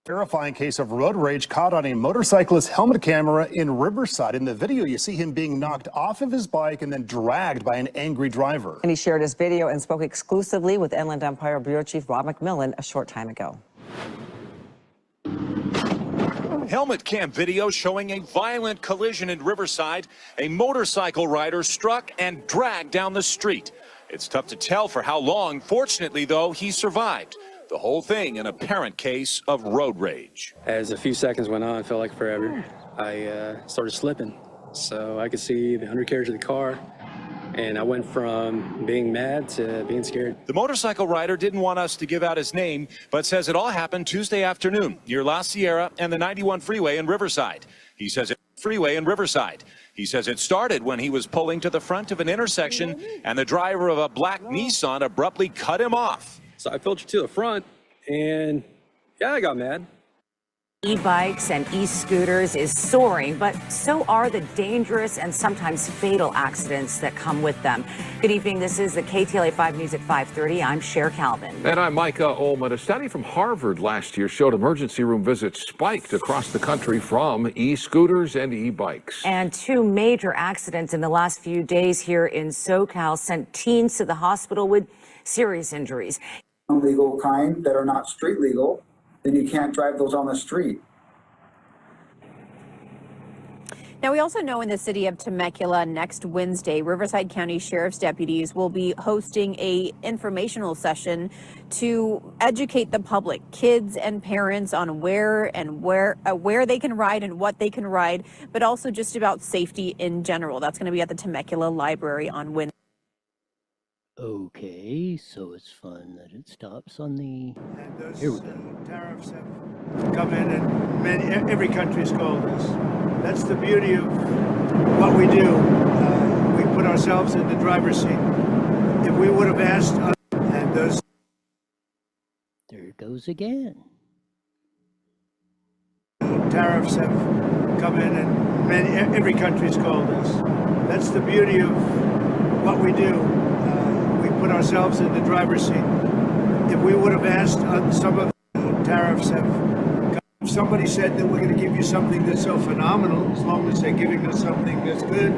Terrifying case of road rage caught on a motorcyclist's helmet camera in Riverside. In the video, you see him being knocked off of his bike and then dragged by an angry driver. And he shared his video and spoke exclusively with Inland Empire Bureau Chief Rob McMillan a short time ago. Helmet cam video showing a violent collision in Riverside. A motorcycle rider struck and dragged down the street. It's tough to tell for how long. Fortunately, though, he survived. The whole thing an apparent case of road rage. As a few seconds went on, it felt like forever. I started slipping. So I could see the undercarriage of the car, and I went from being mad to being scared. The motorcycle rider didn't want us to give out his name, but says it all happened Tuesday afternoon near La Sierra and the 91 freeway in Riverside. He says it started when he was pulling to the front of an intersection and the driver of a black Nissan abruptly cut him off. So I filtered to the front, and yeah, I got mad. E-bikes and e-scooters is soaring, but so are the dangerous and sometimes fatal accidents that come with them. Good evening. This is the KTLA 5 News at 5:30. I'm Cher Calvin. And I'm Micah Ullman. A study from Harvard last year showed emergency room visits spiked across the country from e-scooters and e-bikes. And two major accidents in the last few days here in SoCal sent teens to the hospital with serious injuries. Illegal kind that are not street legal, then you can't drive those on the street. Now, we also know in the city of Temecula next Wednesday, Riverside County Sheriff's deputies will be hosting a informational session to educate the public, kids and parents, on where they can ride and what they can ride, but also just about safety in general. That's going to be at the Temecula Library on Wednesday. Okay, so it's fun that it stops on the... And those tariffs have come in, and every country's called us. That's the beauty of what we do. We put ourselves in the driver's seat. If we would have asked, and those... There it goes again. Tariffs have come in, and every country's called us. That's the beauty of what we do. Put ourselves in the driver's seat. If we would have asked, some of the tariffs have come. If somebody said that we're going to give you something that's so phenomenal, as long as they're giving us something that's good.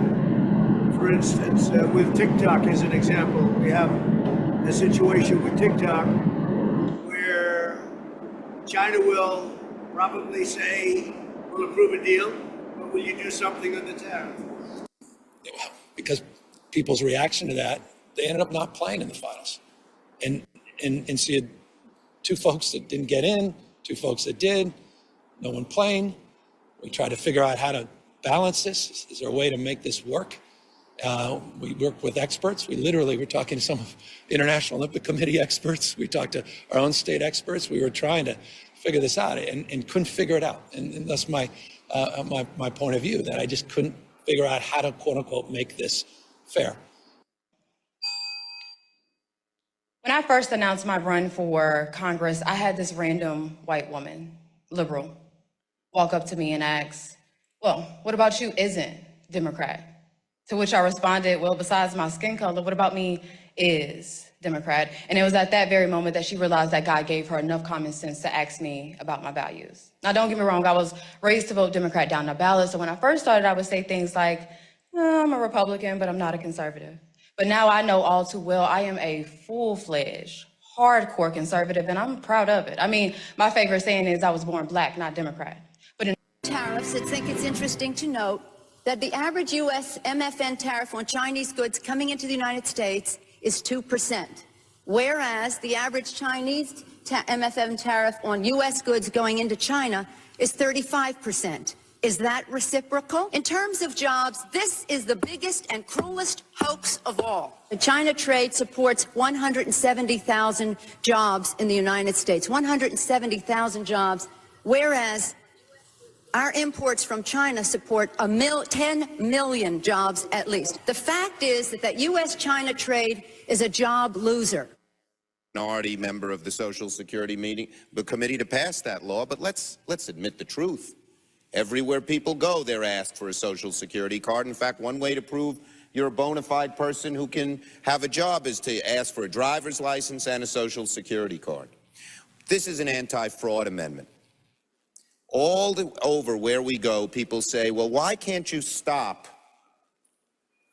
For instance, with TikTok as an example, we have a situation with TikTok where China will probably say, we'll approve a deal, but will you do something on the tariff? Because people's reaction to that, they ended up not playing in the finals. And so you had two folks that didn't get in, two folks that did, no one playing. We tried to figure out how to balance this. Is there a way to make this work? We worked with experts. We literally were talking to some of the International Olympic Committee experts. We talked to our own state experts. We were trying to figure this out and couldn't figure it out. And that's my point of view, that I just couldn't figure out how to, quote unquote, make this fair. When I first announced my run for Congress, I had this random white woman, liberal, walk up to me and ask, well, what about you isn't Democrat? To which I responded, well, besides my skin color, what about me is Democrat? And it was at that very moment that she realized that God gave her enough common sense to ask me about my values. Now, don't get me wrong, I was raised to vote Democrat down the ballot. So when I first started, I would say things like, I'm a Republican, but I'm not a conservative. But now I know all too well I am a full-fledged, hardcore conservative, and I'm proud of it. I mean, my favorite saying is I was born black, not Democrat. But in tariffs, I think it's interesting to note that the average U.S. MFN tariff on Chinese goods coming into the United States is 2%, whereas the average Chinese MFN tariff on U.S. goods going into China is 35%. Is that reciprocal? In terms of jobs, this is the biggest and cruelest hoax of all. The China trade supports 170,000 jobs in the United States, 170,000 jobs, whereas our imports from China support 10 million jobs at least. The fact is that U.S.-China trade is a job loser. Minority member of the Social Security committee to pass that law, but let's admit the truth. Everywhere people go, they're asked for a Social Security card. In fact, one way to prove you're a bona fide person who can have a job is to ask for a driver's license and a Social Security card. This is an anti-fraud amendment. Over where we go, people say, well, why can't you stop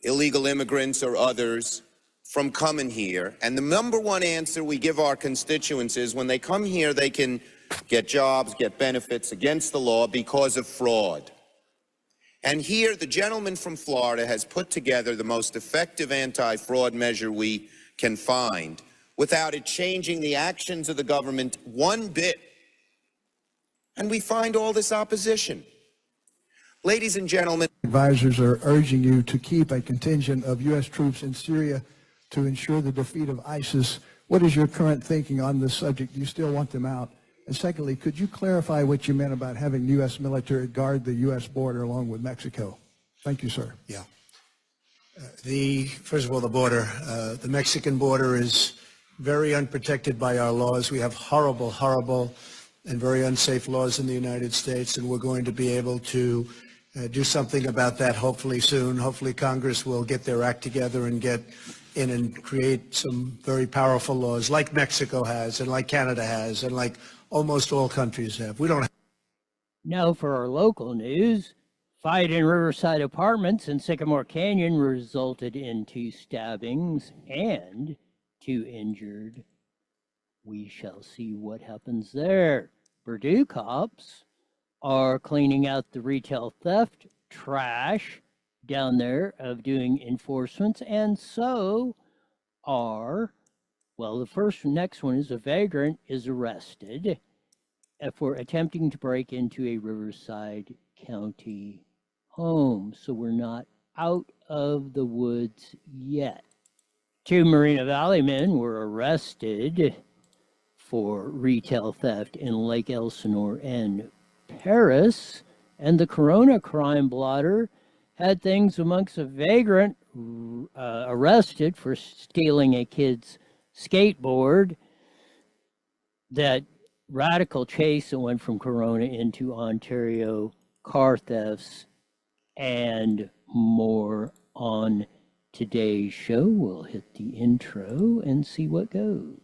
illegal immigrants or others from coming here? And the number one answer we give our constituents is when they come here, they can get jobs, get benefits against the law because of fraud. And here, the gentleman from Florida has put together the most effective anti-fraud measure we can find without it changing the actions of the government one bit. And we find all this opposition. Ladies and gentlemen, advisors are urging you to keep a contingent of U.S. troops in Syria to ensure the defeat of ISIS. What is your current thinking on this subject? Do you still want them out? And secondly, could you clarify what you meant about having U.S. military guard the U.S. border along with Mexico? Thank you, sir. Yeah. First of all, the border. The Mexican border is very unprotected by our laws. We have horrible, horrible and very unsafe laws in the United States, and we're going to be able to do something about that hopefully soon. Hopefully Congress will get their act together and get in and create some very powerful laws like Mexico has and like Canada has and like almost all countries have. We don't have. Now for our local news, fight in Riverside Apartments in Sycamore Canyon resulted in 2 stabbings and 2 injured. We shall see what happens there. Purdue cops are cleaning out the retail theft trash down there of doing enforcements, and so are, well, the next one is a vagrant is arrested for attempting to break into a Riverside County home. So we're not out of the woods yet. 2 Moreno Valley men were arrested for retail theft in Lake Elsinore and Paris, and the Corona crime blotter had things amongst a vagrant arrested for stealing a kid's skateboard. That radical chase that went from Corona into Ontario, car thefts, and more on today's show. We'll hit the intro and see what goes.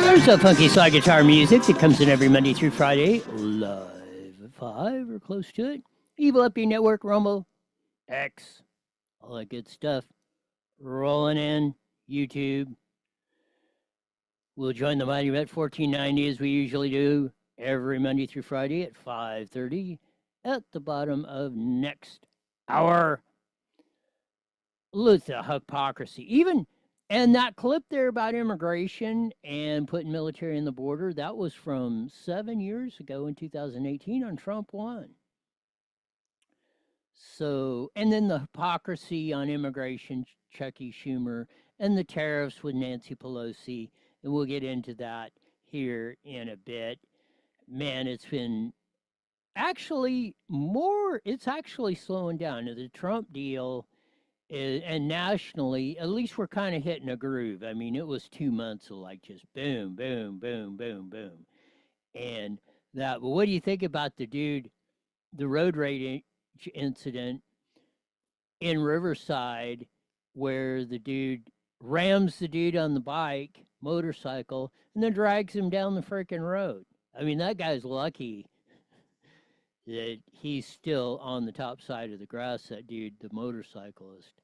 There's a funky slide guitar music that comes in every Monday through Friday, live at 5 or close to it. Evil Uppy Network, Rumble, X, all that good stuff. Rolling in, YouTube. We'll join the Mighty Met 1490 as we usually do every Monday through Friday at 5:30 at the bottom of next hour. Look at hypocrisy. And that clip there about immigration and putting military in the border, that was from 7 years ago in 2018 on Trump 1. So, and then the hypocrisy on immigration, Chucky Schumer, and the tariffs with Nancy Pelosi, and we'll get into that here in a bit. Man, it's been it's actually slowing down. The Trump deal and nationally, at least we're kind of hitting a groove. I mean, it was 2 months of like just boom, boom, boom, boom, boom. And that, but what do you think about the road rage incident in Riverside where the dude rams the dude on the motorcycle, and then drags him down the freaking road? I mean, that guy's lucky that he's still on the top side of the grass, that dude, the motorcyclist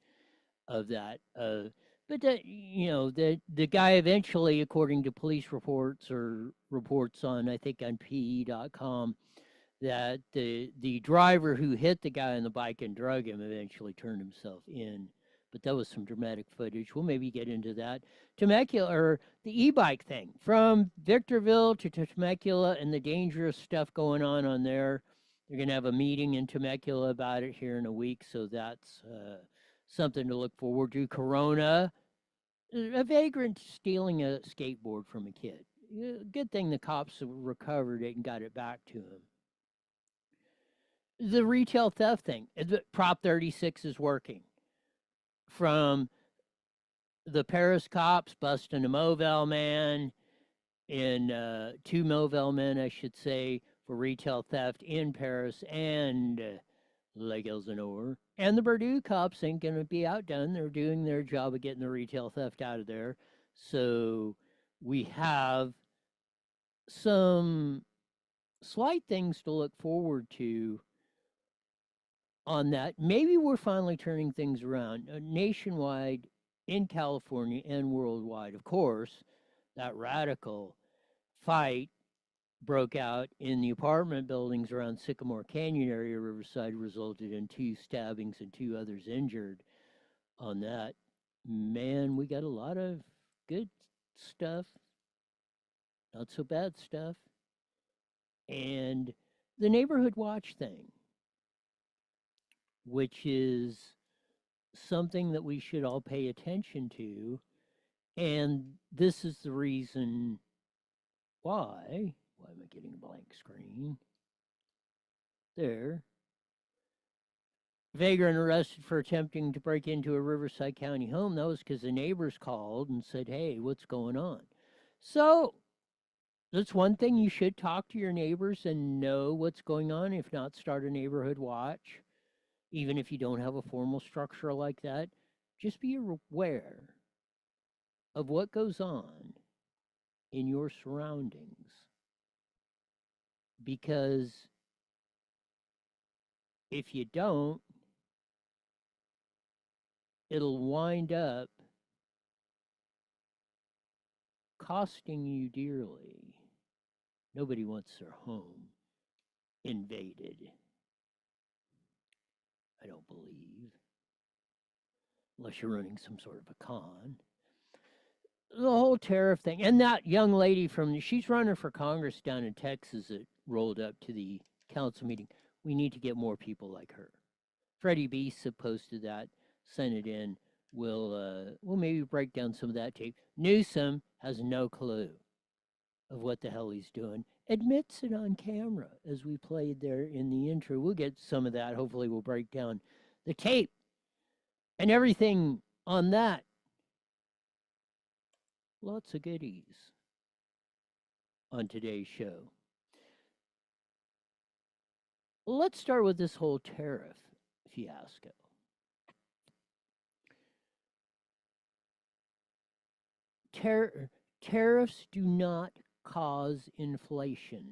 of that. But that, the guy eventually, according to police reports or reports on, I think on PE.com, that the driver who hit the guy on the bike and drug him eventually turned himself in. But that was some dramatic footage. We'll maybe get into that. Temecula, or the e-bike thing, from Victorville to Temecula, and the dangerous stuff going on there. They're going to have a meeting in Temecula about it here in a week, so that's something to look forward to. Corona, a vagrant stealing a skateboard from a kid. Good thing the cops recovered it and got it back to him. The retail theft thing, Prop 36 is working. From the Paris cops busting a Movell man in 2 Movell men, I should say, for retail theft in Paris and Lake Elsinore. And the Purdue cops ain't going to be outdone. They're doing their job of getting the retail theft out of there. So we have some slight things to look forward to on that. Maybe we're finally turning things around nationwide, in California, and worldwide. Of course, that radical fight broke out in the apartment buildings around Sycamore Canyon area, Riverside, resulted in 2 stabbings and 2 others injured on that. Man, we got a lot of good stuff, not so bad stuff. And the neighborhood watch thing, which is something that we should all pay attention to. And this is the reason why am I getting a blank screen? There. Vagrant arrested for attempting to break into a Riverside County home. That was because the neighbors called and said, hey, what's going on? So that's one thing. You should talk to your neighbors and know what's going on. If not, start a neighborhood watch. Even if you don't have a formal structure like that, just be aware of what goes on in your surroundings. Because if you don't, it'll wind up costing you dearly. Nobody wants their home invaded, I don't believe, unless you're running some sort of a con. The whole tariff thing, and that young lady she's running for Congress down in Texas that rolled up to the council meeting. We need to get more people like her. Freddie Beast posted that, sent it in. We'll maybe break down some of that tape. Newsom has no clue of what the hell he's doing. Admits it on camera, as we played there in the intro. We'll get some of that. Hopefully we'll break down the tape and everything on that. Lots of goodies on today's show. Let's start with this whole tariff fiasco. Tariffs do not cause inflation.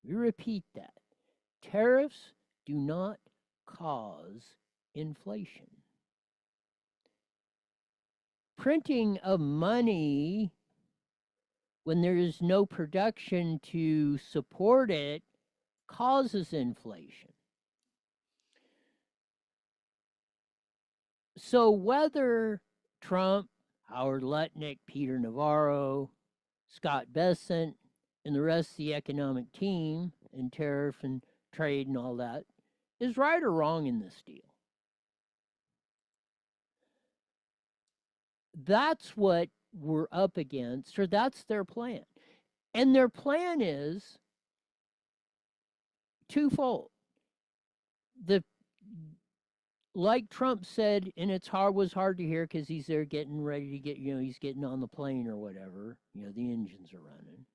We repeat that. Tariffs do not cause inflation. Printing of money when there is no production to support it causes inflation. So whether Trump, Howard Lutnick, Peter Navarro, Scott Bessent, and the rest of the economic team and tariff and trade and all that is right or wrong in this deal. That's what we're up against, or that's their plan. And their plan is twofold. Like Trump said, and was hard to hear because he's there getting ready to get, he's getting on the plane or whatever. The engines are running.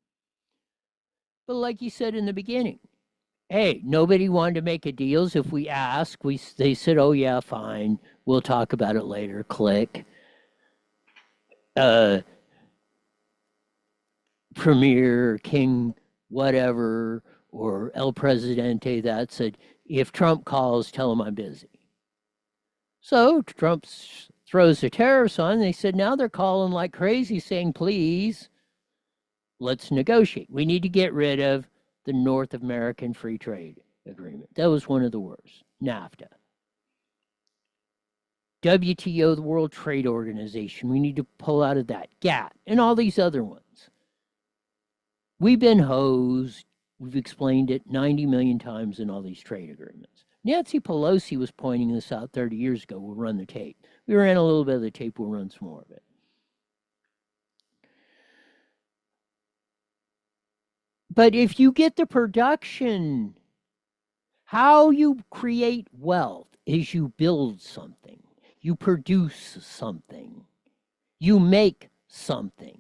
But like he said in the beginning, hey, nobody wanted to make a deal. So if we ask, they said, oh yeah, fine. We'll talk about it later. Click. Premier, King, whatever, or El Presidente that said, if Trump calls, tell him I'm busy. So Trump throws the tariffs on. They said now they're calling like crazy saying, please, let's negotiate. We need to get rid of the North American Free Trade Agreement. That was one of the worst. NAFTA. WTO, the World Trade Organization. We need to pull out of that. GATT, and all these other ones. We've been hosed. We've explained it 90 million times in all these trade agreements. Nancy Pelosi was pointing this out 30 years ago. We'll run the tape. We ran a little bit of the tape. We'll run some more of it. But if you get the production, how you create wealth is you build something. You produce something. You make something.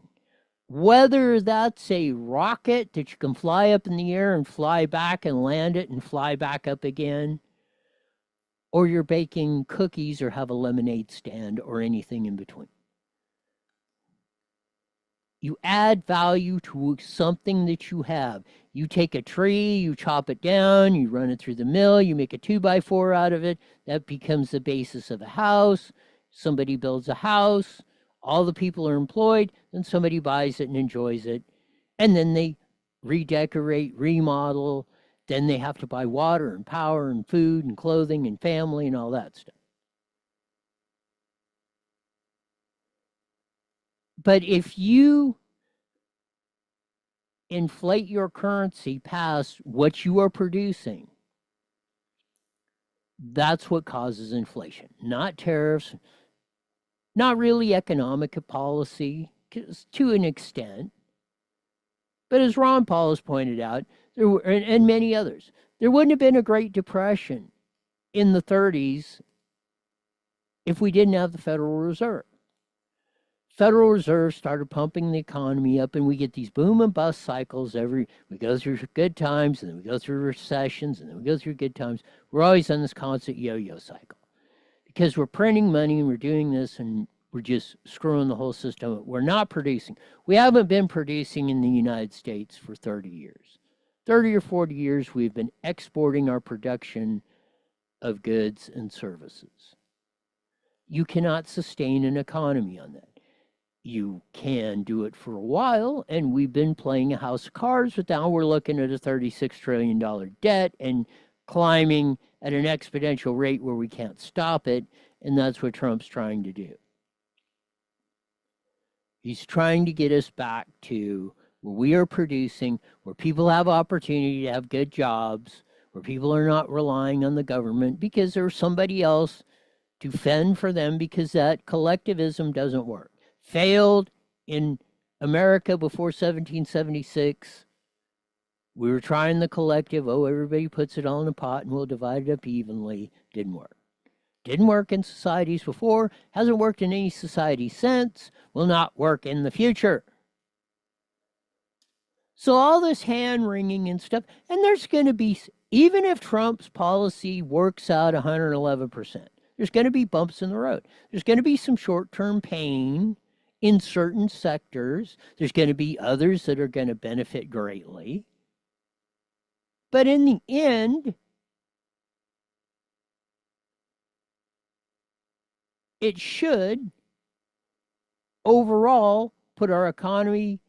Whether that's a rocket that you can fly up in the air and fly back and land it and fly back up again, or you're baking cookies or have a lemonade stand or anything in between. You add value to something that you have. You take a tree, you chop it down, you run it through the mill, you make a 2x4 out of it. That becomes the basis of a house. Somebody builds a house. All the people are employed, then somebody buys it and enjoys it. And then they redecorate, remodel. Then they have to buy water and power and food and clothing and family and all that stuff. But if you inflate your currency past what you are producing, that's what causes inflation. Not tariffs, not really economic policy, to an extent. But as Ron Paul has pointed out, there were, and many others, there wouldn't have been a Great Depression in the 30s if we didn't have the Federal Reserve. Federal Reserve started pumping the economy up, and we get these boom and bust cycles. We go through good times, and then we go through recessions, and then we go through good times. We're always on this constant yo-yo cycle because we're printing money and we're doing this, and we're just screwing the whole system up. We're not producing. We haven't been producing in the United States for 30 years. 30 or 40 years, we've been exporting our production of goods and services. You cannot sustain an economy on that. You can do it for a while, and we've been playing a house of cards, but now we're looking at a $36 trillion debt and climbing at an exponential rate where we can't stop it, and that's what Trump's trying to do. He's trying to get us back to where we are producing, where people have opportunity to have good jobs, where people are not relying on the government because there's somebody else to fend for them, because that collectivism doesn't work. Failed in America before 1776. We were trying the collective. Oh, everybody puts it all in a pot and we'll divide it up evenly. Didn't work. Didn't work in societies before. Hasn't worked in any society since. Will not work in the future. So all this hand-wringing and stuff, and there's going to be, even if Trump's policy works out 111%, there's going to be bumps in the road. There's going to be some short-term pain in certain sectors. There's going to be others that are going to benefit greatly. But in the end, it should overall put our economy,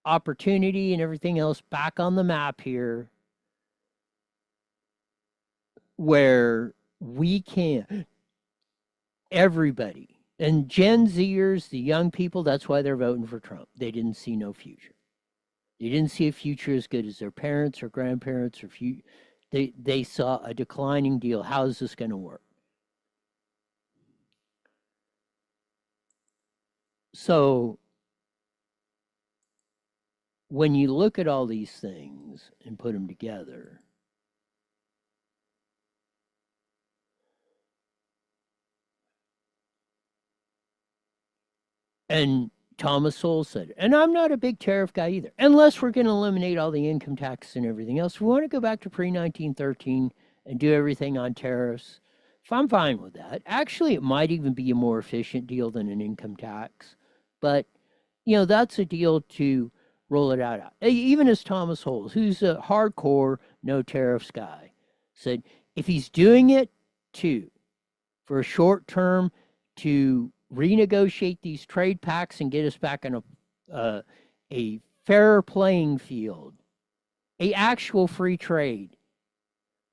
opportunity, and everything else back on the map here, where we can, everybody, and Gen Zers, the young people, that's why they're voting for Trump. They didn't see no future. They didn't see a future as good as their parents or grandparents or they saw a declining deal. How is this going to work? So when you look at all these things and put them together, and Thomas Sowell said, and I'm not a big tariff guy either, unless we're going to eliminate all the income tax and everything else. We want to go back to pre-1913 and do everything on tariffs. If I'm fine with that. Actually, it might even be a more efficient deal than an income tax. But, you know, that's a deal to roll it out. Even as Thomas Sowell, who's a hardcore no tariffs guy, said if he's doing it for a short term to renegotiate these trade pacts and get us back on a fair playing field, a actual free trade.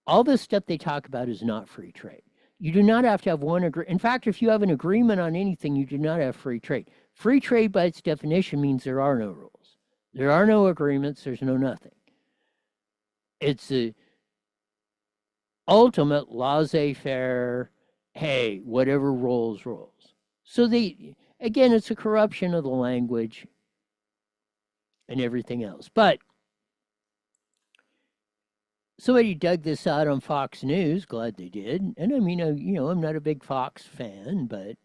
All this stuff they talk about is not free trade. You do not have to have one agreement. In fact, if you have an agreement on anything, you do not have free trade. Free trade, by its definition, means there are no rules. There are no agreements. There's no nothing. It's the ultimate laissez-faire, hey, whatever rolls. So again, it's a corruption of the language and everything else. But somebody dug this out on Fox News. Glad they did. And I mean, I'm not a big Fox fan, but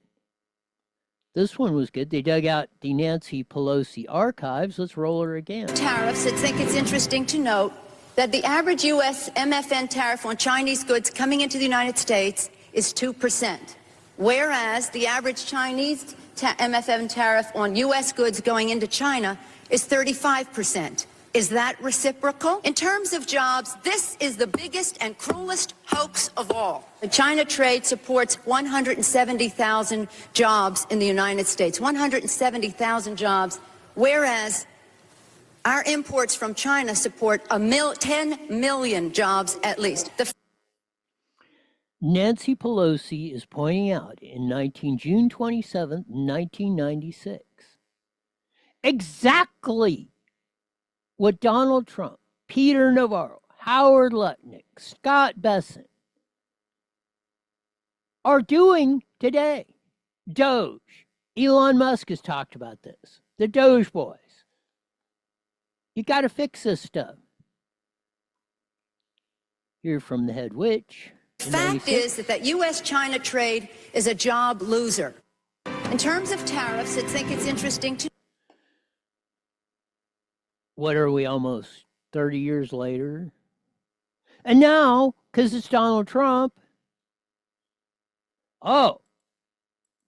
this one was good. They dug out the Nancy Pelosi archives. Let's roll her again. Tariffs, I think it's interesting to note that the average U.S. MFN tariff on Chinese goods coming into the United States is 2%, whereas the average Chinese MFN tariff on U.S. goods going into China is 35%. Is that reciprocal? In terms of jobs, this is the biggest and cruelest hoax of all. The China trade supports 170,000 jobs in the United States, 170,000 jobs, whereas our imports from China support 10 million jobs at least. Nancy Pelosi is pointing out in June 27th, 1996, exactly what Donald Trump, Peter Navarro, Howard Lutnick, Scott Bessent are doing today. Doge. Elon Musk has talked about this. The Doge boys. You got to fix this stuff. Hear from the head witch. Fact is that U.S.-China trade is a job loser. In terms of tariffs, I think it's interesting to... What are we, almost 30 years later? And now, because it's Donald Trump,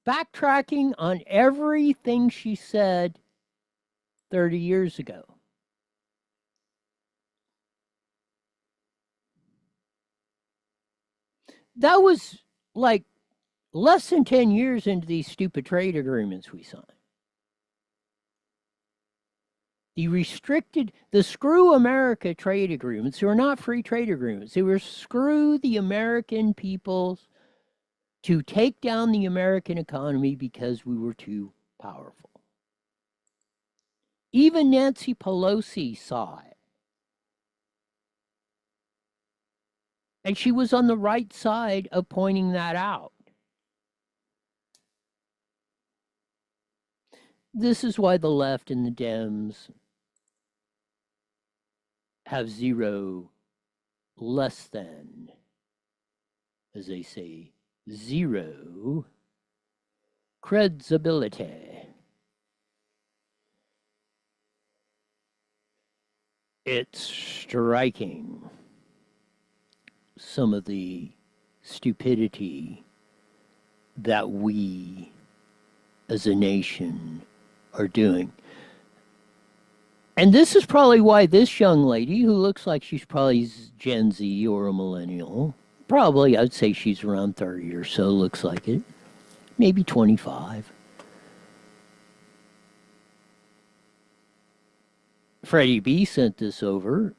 backtracking on everything she said 30 years ago. That was like less than 10 years into these stupid trade agreements we signed. The Screw America trade agreements, they were not free trade agreements. They were screw the American peoples to take down the American economy because we were too powerful. Even Nancy Pelosi saw it. And she was on the right side of pointing that out. This is why the left and the Dems have zero, less than, as they say, zero credibility. It's striking, some of the stupidity that we as a nation are doing. And this is probably why this young lady, who looks like she's probably Gen Z or a millennial, probably I'd say she's around 30 or so, looks like it, maybe 25. Freddie B sent this over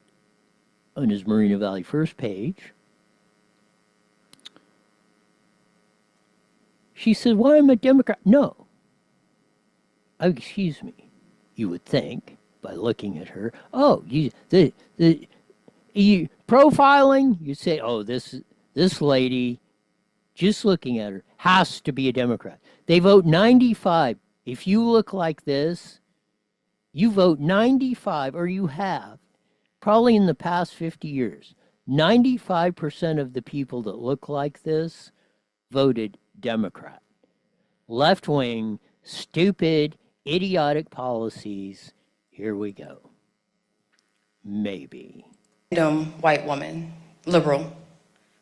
on his Marina Valley First page. She said, "Why am I a Democrat?" No. Oh, excuse me. You would think, by looking at her, you profiling, you say, this lady, just looking at her, has to be a Democrat. They vote 95. If you look like this, you vote 95, or you have, probably in the past 50 years, 95% of the people that look like this voted Democrat. Left-wing, stupid, idiotic policies. Here we go. Maybe. Random white woman, liberal,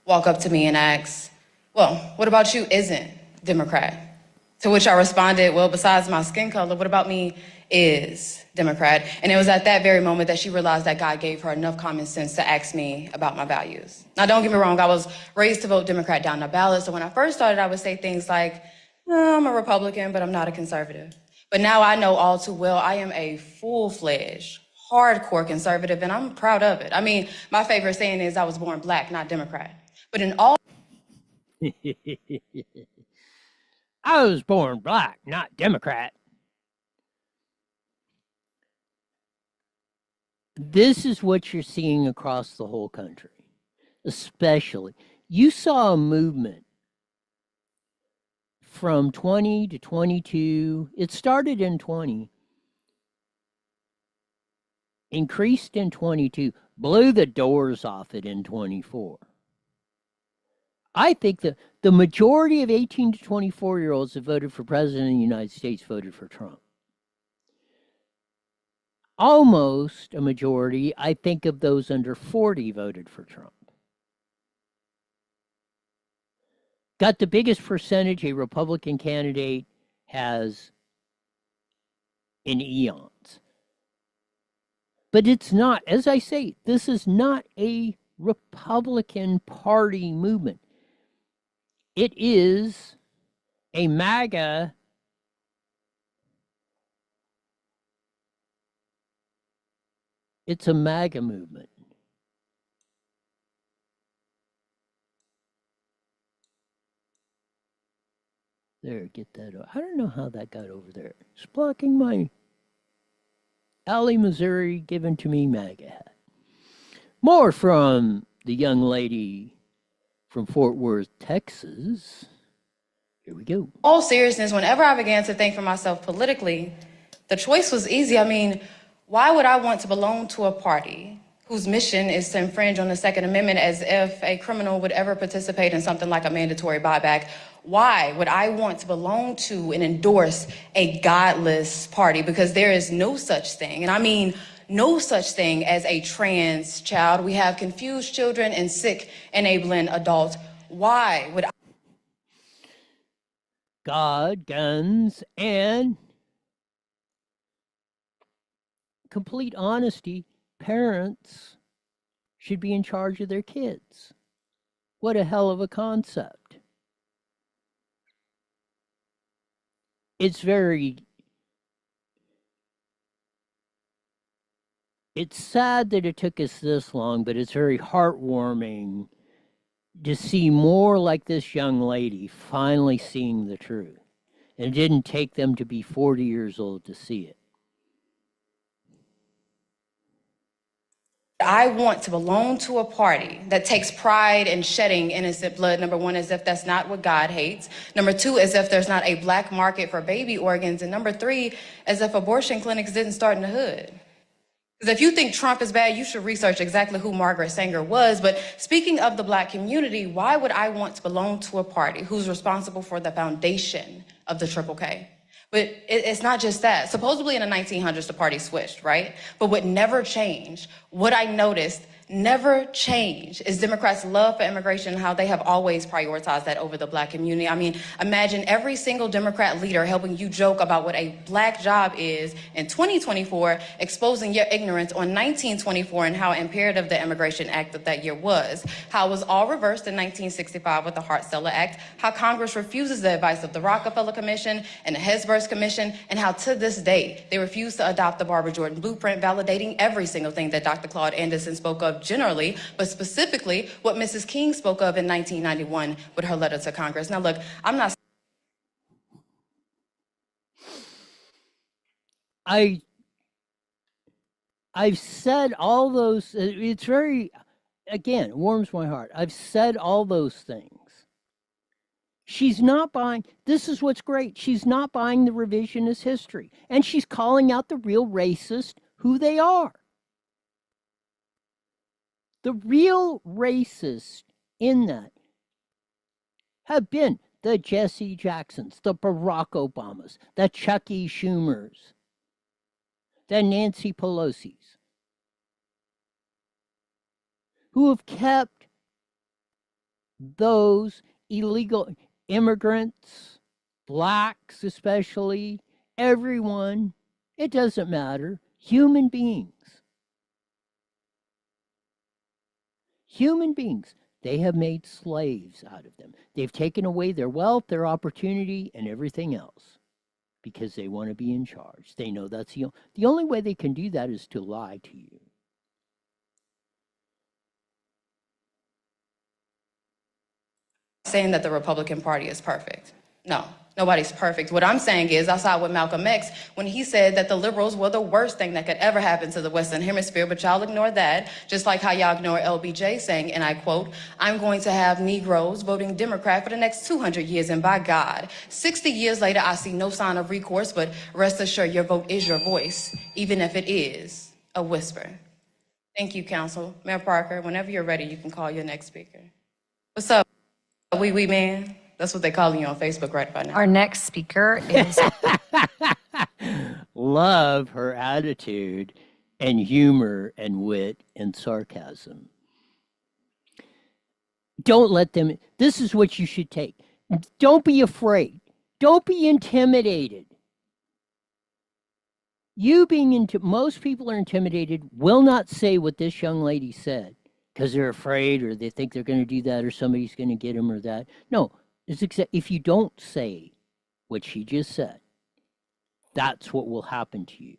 walk up to me and ask, "Well, what about you isn't Democrat?" To which I responded, "Well, besides my skin color, what about me is Democrat?" And it was at that very moment that she realized that God gave her enough common sense to ask me about my values. Now, don't get me wrong, I was raised to vote Democrat down the ballot. So when I first started, I would say things like, "I'm a Republican, but I'm not a conservative." But now I know all too well I am a full-fledged, hardcore conservative, and I'm proud of it. I mean, my favorite saying is I was born black, not Democrat. But in all... I was born black, not Democrat. This is what you're seeing across the whole country, especially. You saw a movement from 20 to 22. It started in 20. increased in 22, blew the doors off it in 24. I think the majority of 18 to 24-year-olds that voted for president of the United States voted for Trump. Almost a majority, I think, of those under 40 voted for Trump. Got the biggest percentage a Republican candidate has in eons. But it's not, as I say, this is not a Republican Party movement. It is a MAGA It's a MAGA movement. There, get that. I don't know how that got over there. It's blocking my Alley, Missouri, given to me MAGA hat. More from the young lady from Fort Worth, Texas. Here we go. All seriousness, whenever I began to think for myself politically, the choice was easy. I mean, why would I want to belong to a party whose mission is to infringe on the Second Amendment, as if a criminal would ever participate in something like a mandatory buyback? Why would I want to belong to and endorse a godless party? Because there is no such thing, and I mean no such thing, as a trans child. We have confused children and sick, enabling adults. Why would I? God, guns, and complete honesty, parents should be in charge of their kids. What a hell of a concept. It's sad that it took us this long, but it's very heartwarming to see more like this young lady finally seeing the truth. And it didn't take them to be 40 years old to see it. I want to belong to a party that takes pride in shedding innocent blood. Number one, as if that's not what God hates. Number two, as if there's not a black market for baby organs. And number three, as if abortion clinics didn't start in the hood. Because if you think Trump is bad, you should research exactly who Margaret Sanger was. But speaking of the black community, why would I want to belong to a party who's responsible for the foundation of the Triple K? But it's not just that. Supposedly in the 1900s, the party switched, right? But what never changed, what I noticed never changed, is Democrats' love for immigration and how they have always prioritized that over the black community. I mean, imagine every single Democrat leader helping you joke about what a black job is in 2024, exposing your ignorance on 1924 and how imperative the Immigration Act of that year was, how it was all reversed in 1965 with the Hart-Celler Act, how Congress refuses the advice of the Rockefeller Commission and the Hesburghs Commission, and how to this day they refuse to adopt the Barbara Jordan Blueprint, validating every single thing that Dr. Claude Anderson spoke of generally, but specifically what Mrs. King spoke of in 1991 with her letter to Congress. Now, look, I'm not. I've said all those, it's very, again, it warms my heart. I've said all those things. She's not buying, this is what's great, she's not buying the revisionist history, and she's calling out the real racist who they are. The real racists in that have been the Jesse Jacksons, the Barack Obamas, the Chuck E. Schumers, the Nancy Pelosi's, who have kept those illegal immigrants, blacks especially, everyone, it doesn't matter, human beings. Human beings, they have made slaves out of them. They've taken away their wealth, their opportunity, and everything else because they want to be in charge. They know that's the only way they can do that is to lie to you. Saying that the Republican Party is perfect. No, nobody's perfect. What I'm saying is I side with Malcolm X when he said that the liberals were the worst thing that could ever happen to the Western Hemisphere, but y'all ignore that, just like how y'all ignore LBJ saying, and I quote, "I'm going to have Negroes voting Democrat for the next 200 years, and by God, 60 years later, I see no sign of recourse, but rest assured your vote is your voice, even if it is a whisper. Thank you, Council. Mayor Parker, whenever you're ready, you can call your next speaker. What's up, wee man? That's what they call you on Facebook right about now. Our next speaker is... Love her attitude and humor and wit and sarcasm. Don't let them, this is what you should take. Don't be afraid. Don't be intimidated. Most people are intimidated, will not say what this young lady said because they're afraid or they think they're going to do that or somebody's going to get them or that. No, if you don't say what she just said, that's what will happen to you.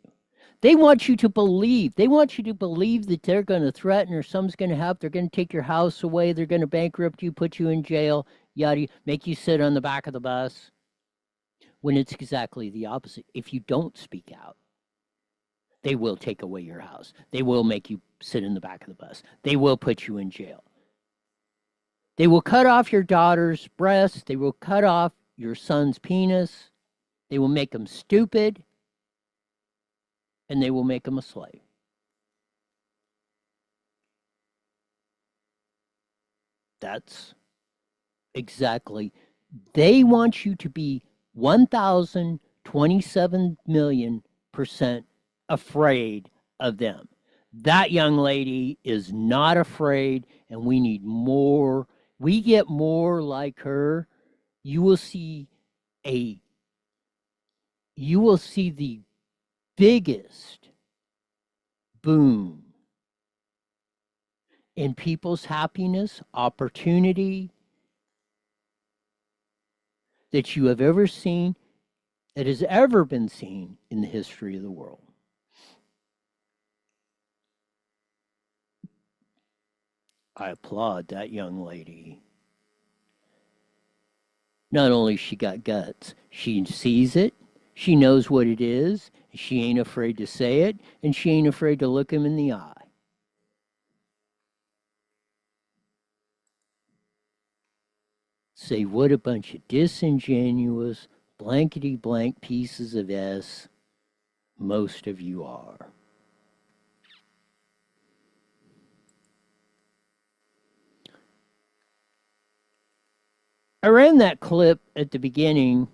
They want you to believe. They want you to believe that they're going to threaten or something's going to happen. They're going to take your house away. They're going to bankrupt you, put you in jail, yada, make you sit on the back of the bus. When it's exactly the opposite. If you don't speak out, they will take away your house. They will make you sit in the back of the bus. They will put you in jail. They will cut off your daughter's breast. They will cut off your son's penis. They will make him stupid. And they will make him a slave. That's exactly. They want you to be 1,027,000,000% afraid of them. That young lady is not afraid, and we need more. We get more like her. You will see the biggest boom in people's happiness, opportunity that you have ever seen, that has ever been seen in the history of the world. I applaud that young lady. Not only she got guts, she sees it, she knows what it is, she ain't afraid to say it, and she ain't afraid to look him in the eye. Say, what a bunch of disingenuous, blankety-blank pieces of S most of you are. I ran that clip at the beginning,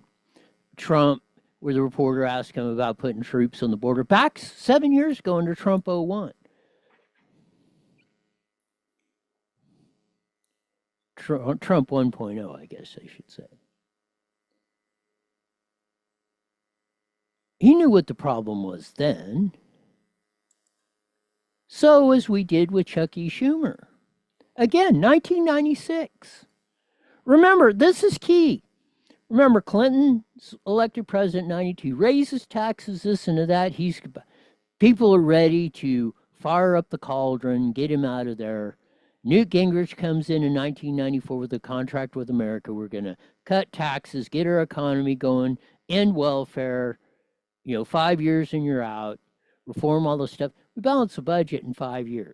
Trump, where the reporter asked him about putting troops on the border back 7 years ago under Trump 01. Trump 1.0, I guess I should say. He knew what the problem was then. So as we did with Chuck E. Schumer. Again, 1996. Remember, this is key. Remember, Clinton's elected president in 92, raises taxes, this and that. People are ready to fire up the cauldron, get him out of there. Newt Gingrich comes in 1994 with a contract with America. We're going to cut taxes, get our economy going, end welfare, 5 years and you're out, reform all this stuff. We balance the budget in 5 years.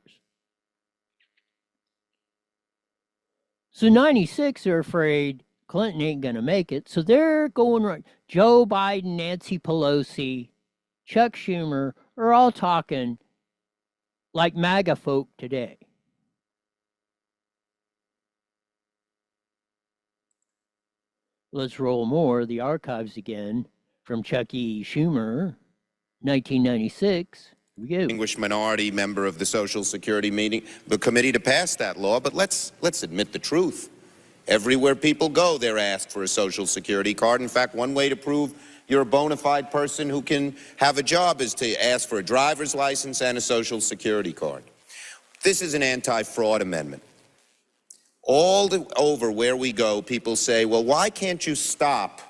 So 96, they're afraid Clinton ain't going to make it. So they're going right. Joe Biden, Nancy Pelosi, Chuck Schumer are all talking like MAGA folk today. Let's roll more, the archives again, from Chuck E. Schumer, 1996. Distinguished minority member of the Social Security Committee to pass that law, but let's admit the truth. Everywhere people go, they're asked for a Social Security card. In fact, one way to prove you're a bona fide person who can have a job is to ask for a driver's license and a Social Security card. This is an anti-fraud amendment. All over where we go, people say, well, why can't you stop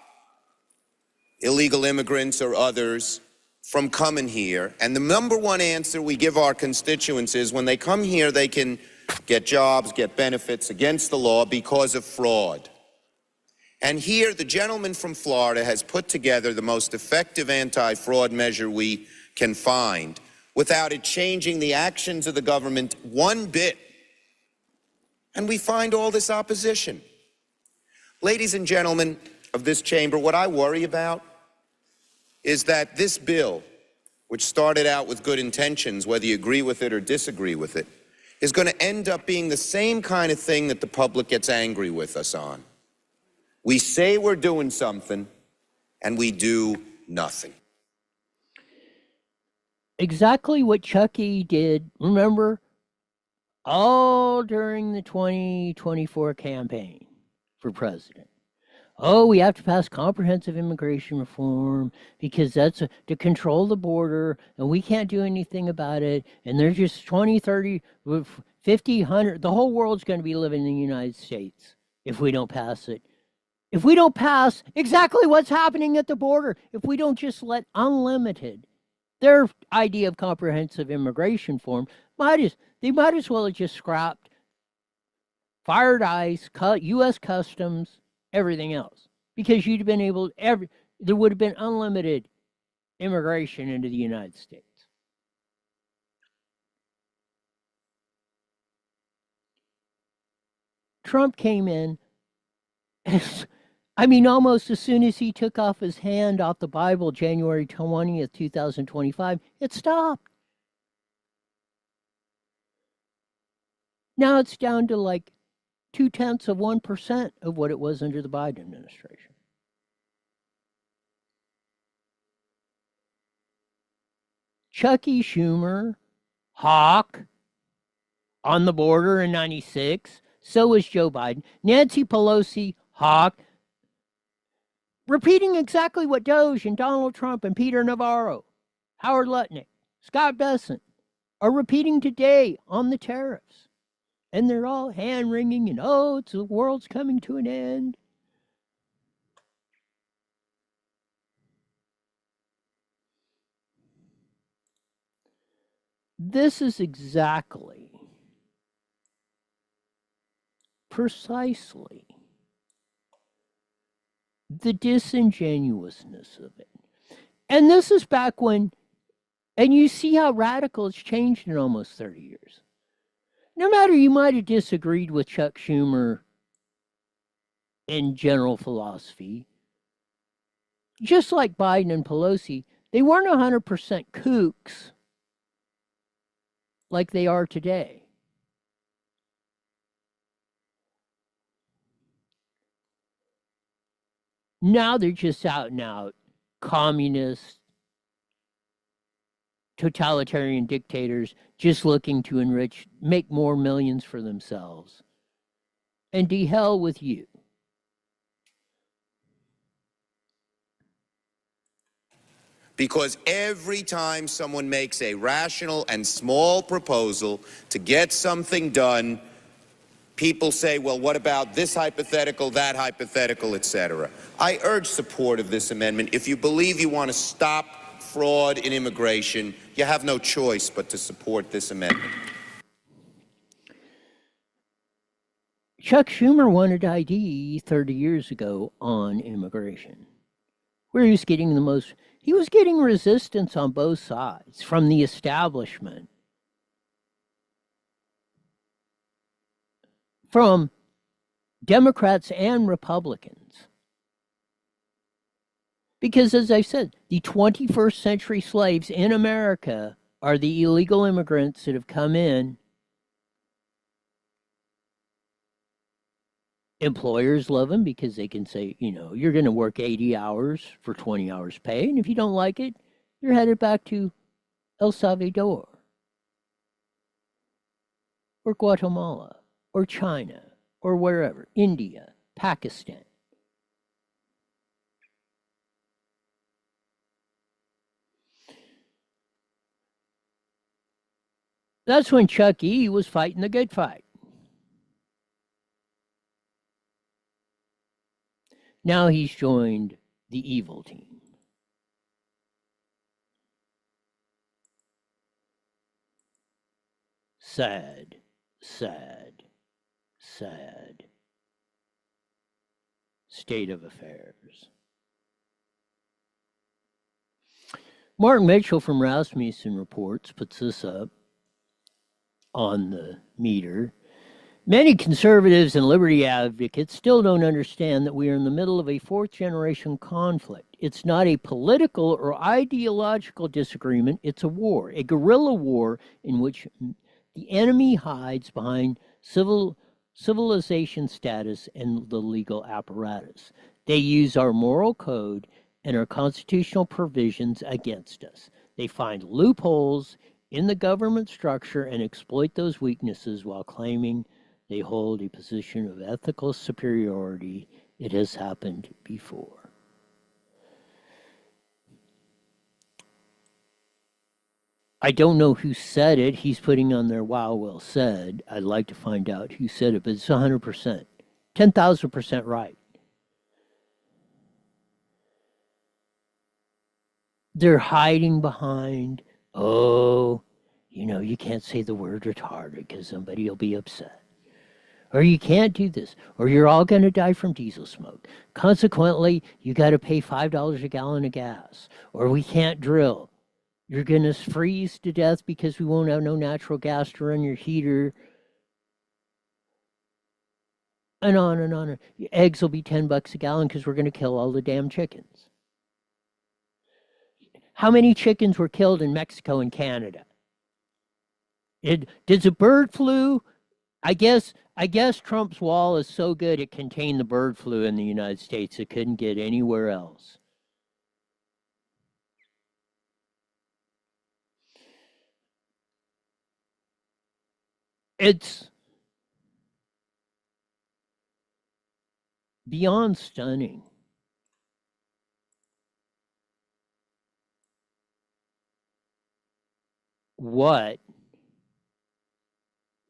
illegal immigrants or others from coming here? And the number one answer we give our constituents is when they come here, they can get jobs, get benefits against the law because of fraud. And here, the gentleman from Florida has put together the most effective anti-fraud measure we can find without it changing the actions of the government one bit. And we find all this opposition. Ladies and gentlemen of this chamber, what I worry about is that this bill which started out with good intentions, whether you agree with it or disagree with it, is going to end up being the same kind of thing that the public gets angry with us on. We say we're doing something, and we do nothing. Exactly what Chucky did, remember, all during the 2024 campaign for president. Oh, we have to pass comprehensive immigration reform because that's to control the border, and we can't do anything about it. And there's just 20, 30, 50, 100. The whole world's going to be living in the United States if we don't pass it. If we don't pass exactly what's happening at the border, if we don't just let unlimited, their idea of comprehensive immigration reform, they might as well have just scrapped fired ICE, U.S. Customs, everything else, because you'd have been able there would have been unlimited immigration into the United States. Trump came in, I mean, almost as soon as he took off his hand off the Bible, January 20th, 2025, it stopped. Now it's down to like 0.2% of what it was under the Biden administration. Chucky Schumer, Hawk, on the border in 96. So was Joe Biden. Nancy Pelosi, Hawk, repeating exactly what Doge and Donald Trump and Peter Navarro, Howard Lutnick, Scott Bessent are repeating today on the tariffs. And they're all hand-wringing and, oh, the world's coming to an end. This is exactly, precisely, the disingenuousness of it. And this is back when, and you see how radical it's changed in almost 30 years. No matter, you might have disagreed with Chuck Schumer in general philosophy, just like Biden and Pelosi, they weren't 100% kooks like they are today. Now they're just out and out communist, totalitarian dictators just looking to enrich, make more millions for themselves. And to hell with you. Because every time someone makes a rational and small proposal to get something done, people say, well, what about this hypothetical, that hypothetical, etc. I urge support of this amendment. If you believe you want to stop fraud in immigration, you have no choice but to support this amendment. Chuck Schumer wanted ID 30 years ago on immigration, where he was getting he was getting resistance on both sides from the establishment, from Democrats and Republicans. Because, as I said, the 21st century slaves in America are the illegal immigrants that have come in. Employers love them because they can say, you know, you're going to work 80 hours for 20 hours pay, and if you don't like it, you're headed back to El Salvador, or Guatemala, or China, or wherever, India, Pakistan. That's when Chuck E. was fighting the good fight. Now he's joined the evil team. Sad, sad, sad state of affairs. Mark Mitchell from Rasmussen Reports puts this up on the meter. Many conservatives and liberty advocates still don't understand that we are in the middle of a fourth-generation conflict. It's not a political or ideological disagreement. It's a war, a guerrilla war in which the enemy hides behind civilization status and the legal apparatus. They use our moral code and our constitutional provisions against us. They find loopholes in the government structure and exploit those weaknesses while claiming they hold a position of ethical superiority. It has happened before. I don't know who said it. He's putting on there, wow, well said. I'd like to find out who said it, but it's 100%. 10,000% right. They're hiding behind, oh, you know, you can't say the word retarded because somebody will be upset. Or you can't do this, or you're all going to die from diesel smoke. Consequently, you got to pay $5 a gallon of gas, or we can't drill. You're going to freeze to death because we won't have no natural gas to run your heater. And on and on. Your eggs will be $10 a gallon because we're going to kill all the damn chickens. How many chickens were killed in Mexico and Canada? Did the bird flu? I guess Trump's wall is so good it contained the bird flu in the United States. It couldn't get anywhere else. It's beyond stunning. What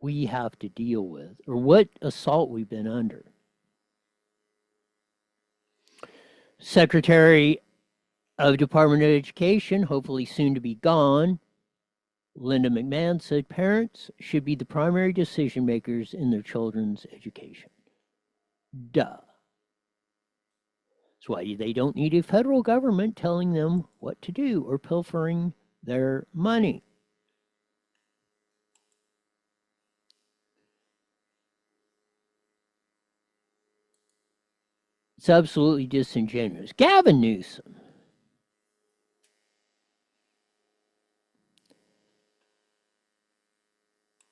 we have to deal with, or what assault we've been under. Secretary of Department of Education, hopefully soon to be gone, Linda McMahon said parents should be the primary decision makers in their children's education. Duh. That's why they don't need a federal government telling them what to do or pilfering their money. It's absolutely disingenuous. Gavin Newsom.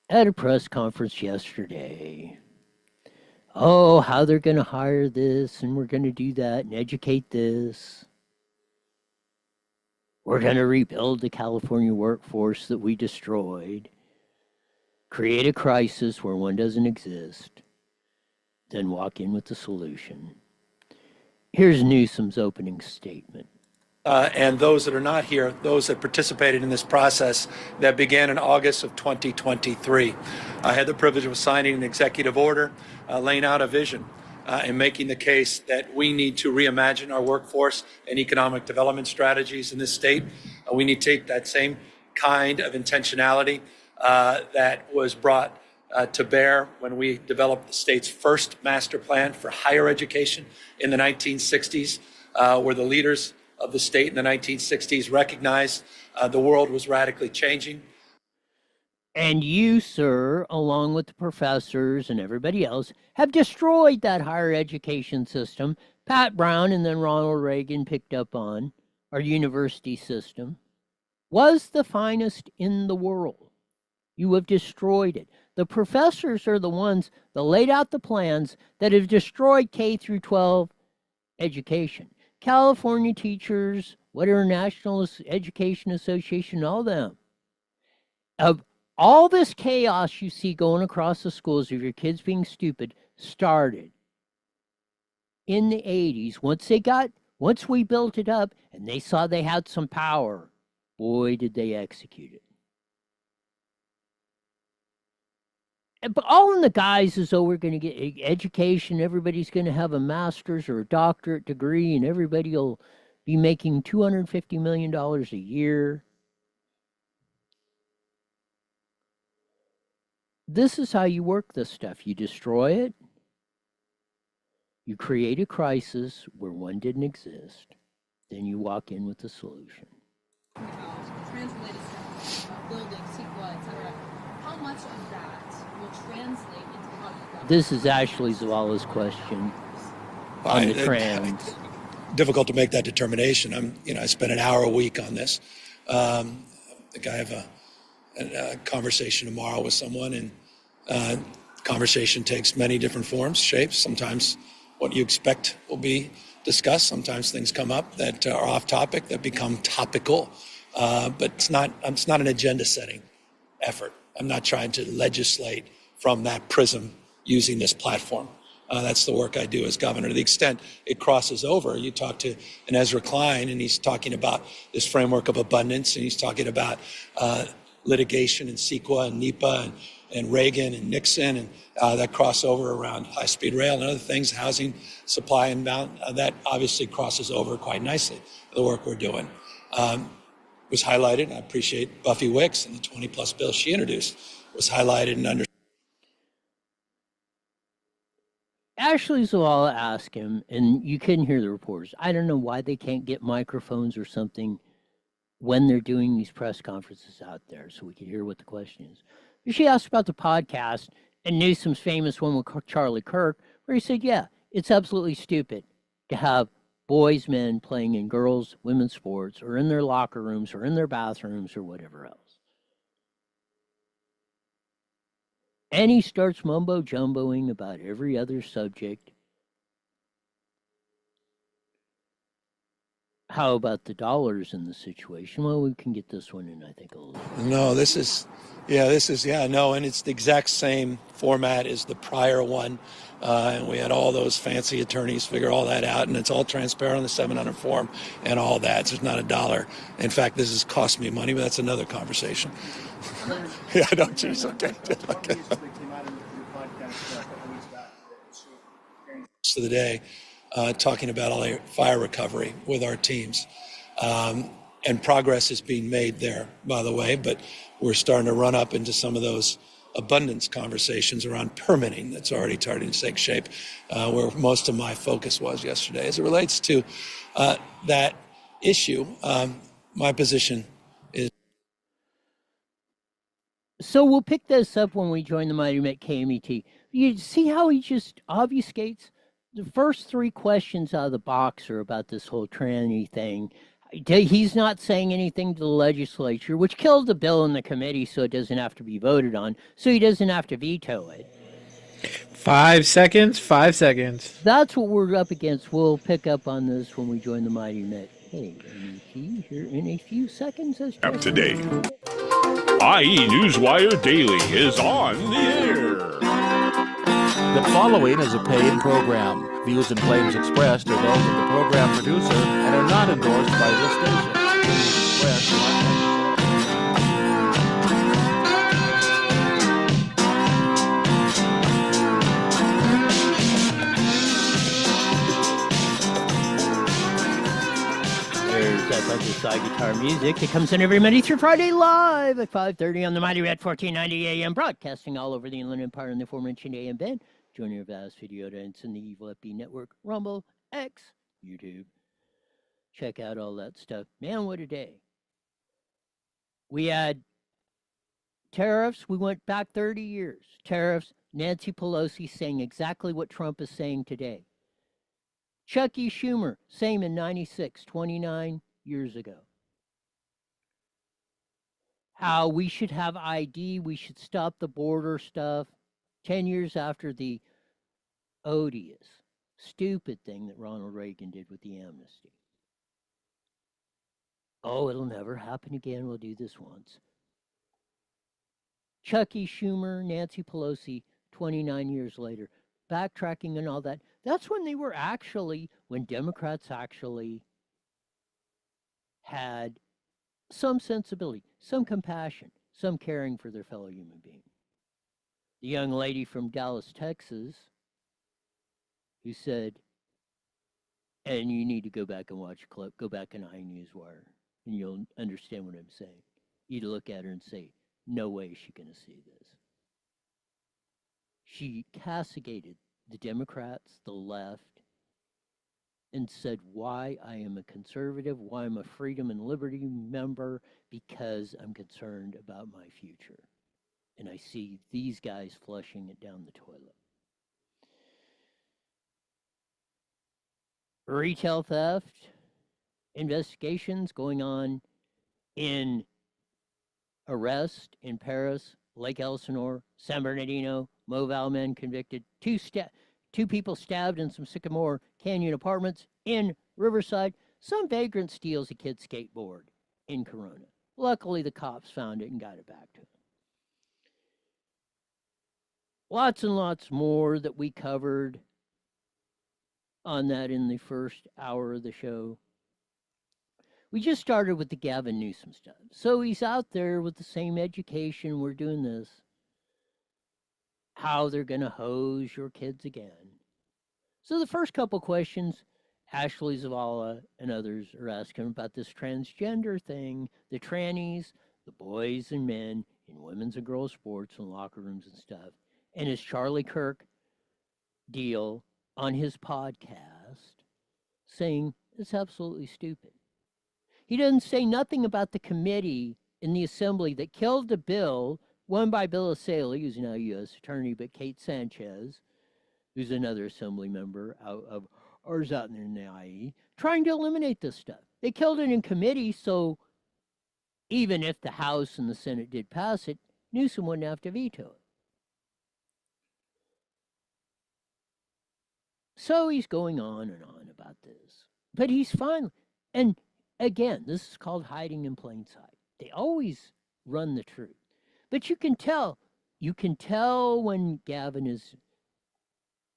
At a press conference yesterday. Oh, how they're going to hire this, and we're going to do that, and educate this. We're going to rebuild the California workforce that we destroyed. Create a crisis where one doesn't exist. Then walk in with the solution. Here's Newsom's opening statement. And those that are not here, those that participated in this process that began in August of 2023. I had the privilege of signing an executive order laying out a vision and making the case that we need to reimagine our workforce and economic development strategies in this state. We need to take that same kind of intentionality that was brought to bear when we developed the state's first master plan for higher education in the 1960s, where the leaders of the state in the 1960s recognized the world was radically changing. And you, sir, along with the professors and everybody else, have destroyed that higher education system Pat Brown and then Ronald Reagan picked up on. Our university system was the finest in the world. You have destroyed it. The professors are the ones that laid out the plans that have destroyed K through 12 education. California teachers, whatever National Education Association, all them. Of all this chaos you see going across the schools of your kids being stupid started in the 80s. Once we built it up and they saw they had some power, boy, did they execute it. But all in the guise as though we're going to get education, everybody's going to have a master's or a doctorate degree, and everybody will be making $250 million a year. This is how you work this stuff. You destroy it. You create a crisis where one didn't exist. Then you walk in with the solution. Trans-related stuff, building, CEQA, etc. How much of that will translate into how you got? This is Ashley Zawala's question on the trans. difficult to make that determination. I spend an hour a week on this. I think I have a conversation tomorrow with someone, and conversation takes many different forms, shapes. Sometimes what you expect will be discussed. Sometimes things come up that are off topic, that become topical. But it's not an agenda-setting effort. I'm not trying to legislate from that prism using this platform. That's the work I do as governor. To the extent it crosses over, you talk to an Ezra Klein, and he's talking about this framework of abundance, and he's talking about litigation and CEQA and NEPA and Reagan and Nixon, and that crossover around high-speed rail and other things, housing supply and bound, that obviously crosses over quite nicely, the work we're doing. Was highlighted, I appreciate Buffy Wicks and the 20-plus bills she introduced, was highlighted and under. Ashley Zawala asked him, and you couldn't hear the reporters. I don't know why they can't get microphones or something when they're doing these press conferences out there so we can hear what the question is. She asked about the podcast and Newsom's famous one with Charlie Kirk, where he said, yeah, it's absolutely stupid to have boys, men playing in girls, women's sports, or in their locker rooms, or in their bathrooms, or whatever else. And he starts mumbo-jumboing about every other subject. How about the dollars in the situation? Well, we can get this one in, I think, a little bit. No, and it's the exact same format as the prior one. And we had all those fancy attorneys figure all that out, and it's all transparent on the 700 form and all that. So it's not a dollar. In fact, this has cost me money, but that's another conversation. Yeah, I know, geez, okay. To the day, talking about all our fire recovery with our teams. And progress is being made there, by the way, but we're starting to run up into some of those abundance conversations around permitting that's already starting to take shape, where most of my focus was yesterday. As it relates to that issue, my position is. So we'll pick this up when we join the Mighty Met KMET. You see how he just obfuscates? The first three questions out of the box are about this whole tranny thing. He's not saying anything to the legislature, which killed the bill in the committee so it doesn't have to be voted on, so he doesn't have to veto it. 5 seconds, 5 seconds. That's what we're up against. We'll pick up on this when we join the Mighty Met KMET here in a few seconds. Up to date. IE Newswire Daily is on the air. The following is a paid program. Views and claims expressed are those of the program producer and are not endorsed by this station. There's that bunch of side guitar music that comes in every Monday through Friday live at 5:30 on the Mighty Red 1490 AM, broadcasting all over the Inland Empire in the aforementioned AM band. Join your vast video audience in the Evil FB Network, Rumble, X, YouTube. Check out all that stuff. Man, what a day. We had tariffs. We went back 30 years. Tariffs. Nancy Pelosi saying exactly what Trump is saying today. Chuck E. Schumer, same in 96, 29 years ago. How we should have ID, we should stop the border stuff. 10 years after the odious, stupid thing that Ronald Reagan did with the amnesty. Oh, it'll never happen again. We'll do this once. Chuck E. Schumer, Nancy Pelosi, 29 years later, backtracking and all that. That's when they were actually, when Democrats actually had some sensibility, some compassion, some caring for their fellow human being. The young lady from Dallas, Texas, who said, and you need to go back and watch a clip, go back in iNewsWire, and you'll understand what I'm saying. You'd look at her and say, no way is she going to see this. She castigated the Democrats, the left, and said why I am a conservative, why I'm a freedom and liberty member, because I'm concerned about my future. And I see these guys flushing it down the toilet. retail theft investigations going on in arrest in Paris, Lake Elsinore, San Bernardino, Mobile men convicted, two people stabbed in some Sycamore Canyon apartments in Riverside. Some vagrant steals a kid's skateboard in Corona. Luckily, the cops found it and got it back to him. Lots and lots more that we covered on that in the first hour of the show. We just started with the Gavin Newsom stuff. So he's out there with the same education. We're doing this. How they're going to hose your kids again. So the first couple questions, Ashley Zavala and others are asking about this transgender thing, the trannies, the boys and men in women's and girls sports and locker rooms and stuff. And his Charlie Kirk deal on his podcast saying it's absolutely stupid. He doesn't say nothing about the committee in the assembly that killed the bill, won by Bill Asaley, who's now U.S. attorney, but Kate Sanchez, who's another assembly member of ours out in the IE, trying to eliminate this stuff. They killed it in committee, so even if the House and the Senate did pass it, Newsom wouldn't have to veto it. So he's going on and on about this. But he's fine. And again, this is called hiding in plain sight. They always run the truth. But you can tell when Gavin is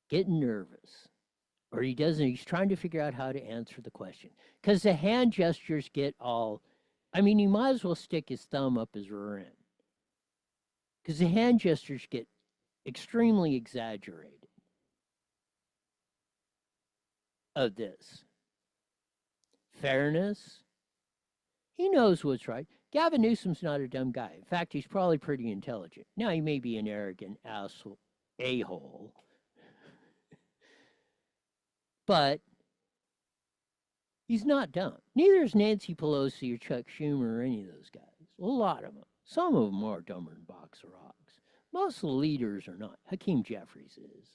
getting nervous or he doesn't, he's trying to figure out how to answer the question. Because the hand gestures get all, I mean, he might as well stick his thumb up his rear end. Because the hand gestures get extremely exaggerated of this. Fairness. He knows what's right. Gavin Newsom's not a dumb guy. In fact, he's probably pretty intelligent. Now, he may be an arrogant asshole, a-hole. But he's not dumb. Neither is Nancy Pelosi or Chuck Schumer or any of those guys. A lot of them. Some of them are dumber than a box of rocks. Most of the leaders are not. Hakeem Jeffries is.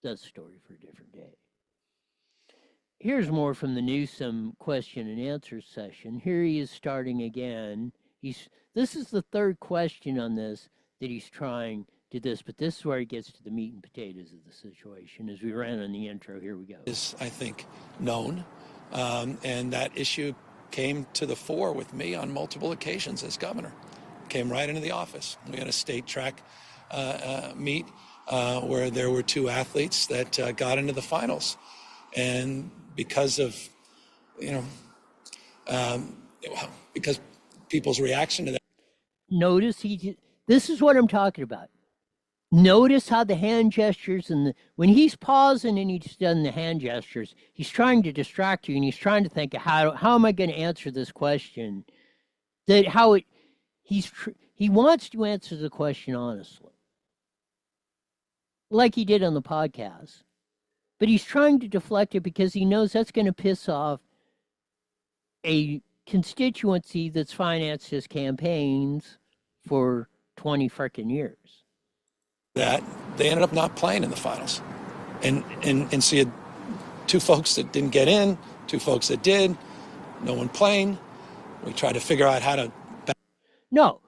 That's a story for a different day. Here's more from the Newsom question and answer session. Here he is starting again. This is the third question on this that he's trying to this, but this is where he gets to the meat and potatoes of the situation. As we ran on the intro, here we go. Is, I think, known, and that issue came to the fore with me on multiple occasions as governor. Came right into the office. We had a state track meet where there were two athletes that got into the finals. And because of, because people's reaction to that. Notice this is what I'm talking about. Notice how the hand gestures when he's pausing and he's done the hand gestures, he's trying to distract you and he's trying to think of how am I going to answer this question? He wants to answer the question honestly. Like he did on the podcast. But he's trying to deflect it because he knows that's going to piss off a constituency that's financed his campaigns for 20 frickin' years. That they ended up not playing in the finals. And so you had two folks that didn't get in, two folks that did, no one playing. We tried to figure out how to... No.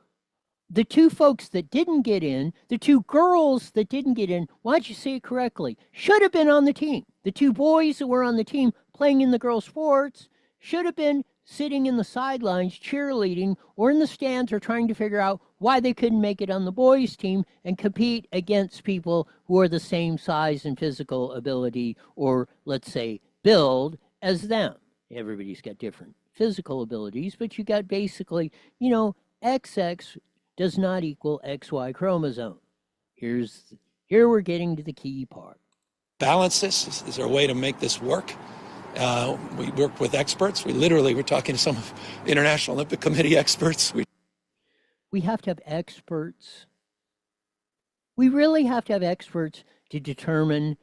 The two folks that didn't get in, the two girls that didn't get in, why'd you say it correctly, should have been on the team. The two boys that were on the team playing in the girls' sports should have been sitting in the sidelines cheerleading or in the stands or trying to figure out why they couldn't make it on the boys' team and compete against people who are the same size and physical ability or, let's say, build as them. Everybody's got different physical abilities, but you got basically, XX does not equal XY chromosome. Here we're getting to the key part. Balance this. Is there a way to make this work? We work with experts. We're talking to some of the International Olympic Committee experts. We have to have experts. We really have to have experts to determine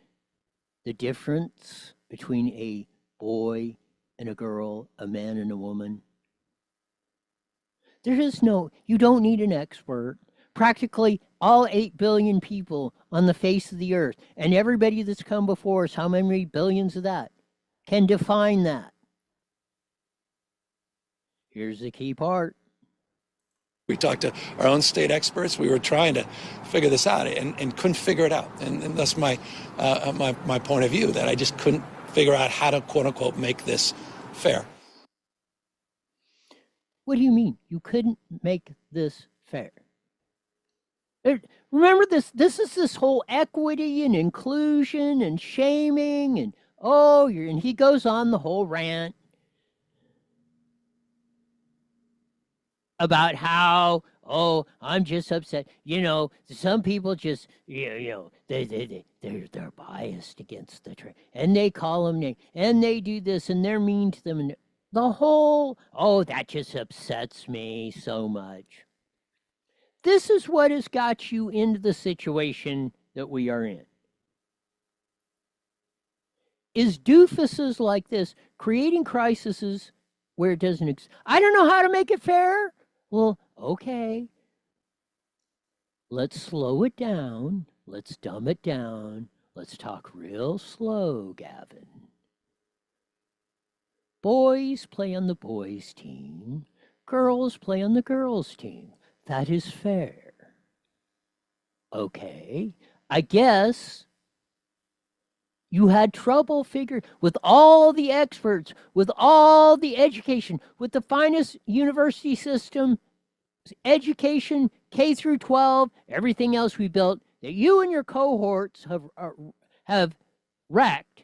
the difference between a boy and a girl, a man and a woman. You don't need an expert. Practically all 8 billion people on the face of the earth and everybody that's come before us, how many billions of that? can define that. Here's the key part. We talked to our own state experts. We were trying to figure this out and couldn't figure it out. And that's my point of view, that I just couldn't figure out how to, quote unquote, make this fair. What do you mean? You couldn't make this fair? Remember this is this whole equity and inclusion and shaming and and he goes on the whole rant about how, I'm just upset. Some people just, they're biased against the trans, and they call them names, and they do this, and they're mean to them, and the whole, that just upsets me so much. This is what has got you into the situation that we are in. Is doofuses like this creating crises where it doesn't exist? I don't know how to make it fair. Well, okay. Let's slow it down. Let's dumb it down. Let's talk real slow, Gavin. Boys play on the boys' team. Girls play on the girls' team. That is fair. Okay. I guess you had trouble figuring, with all the experts, with all the education, with the finest university system, education, K through 12, everything else we built, that you and your cohorts have wrecked.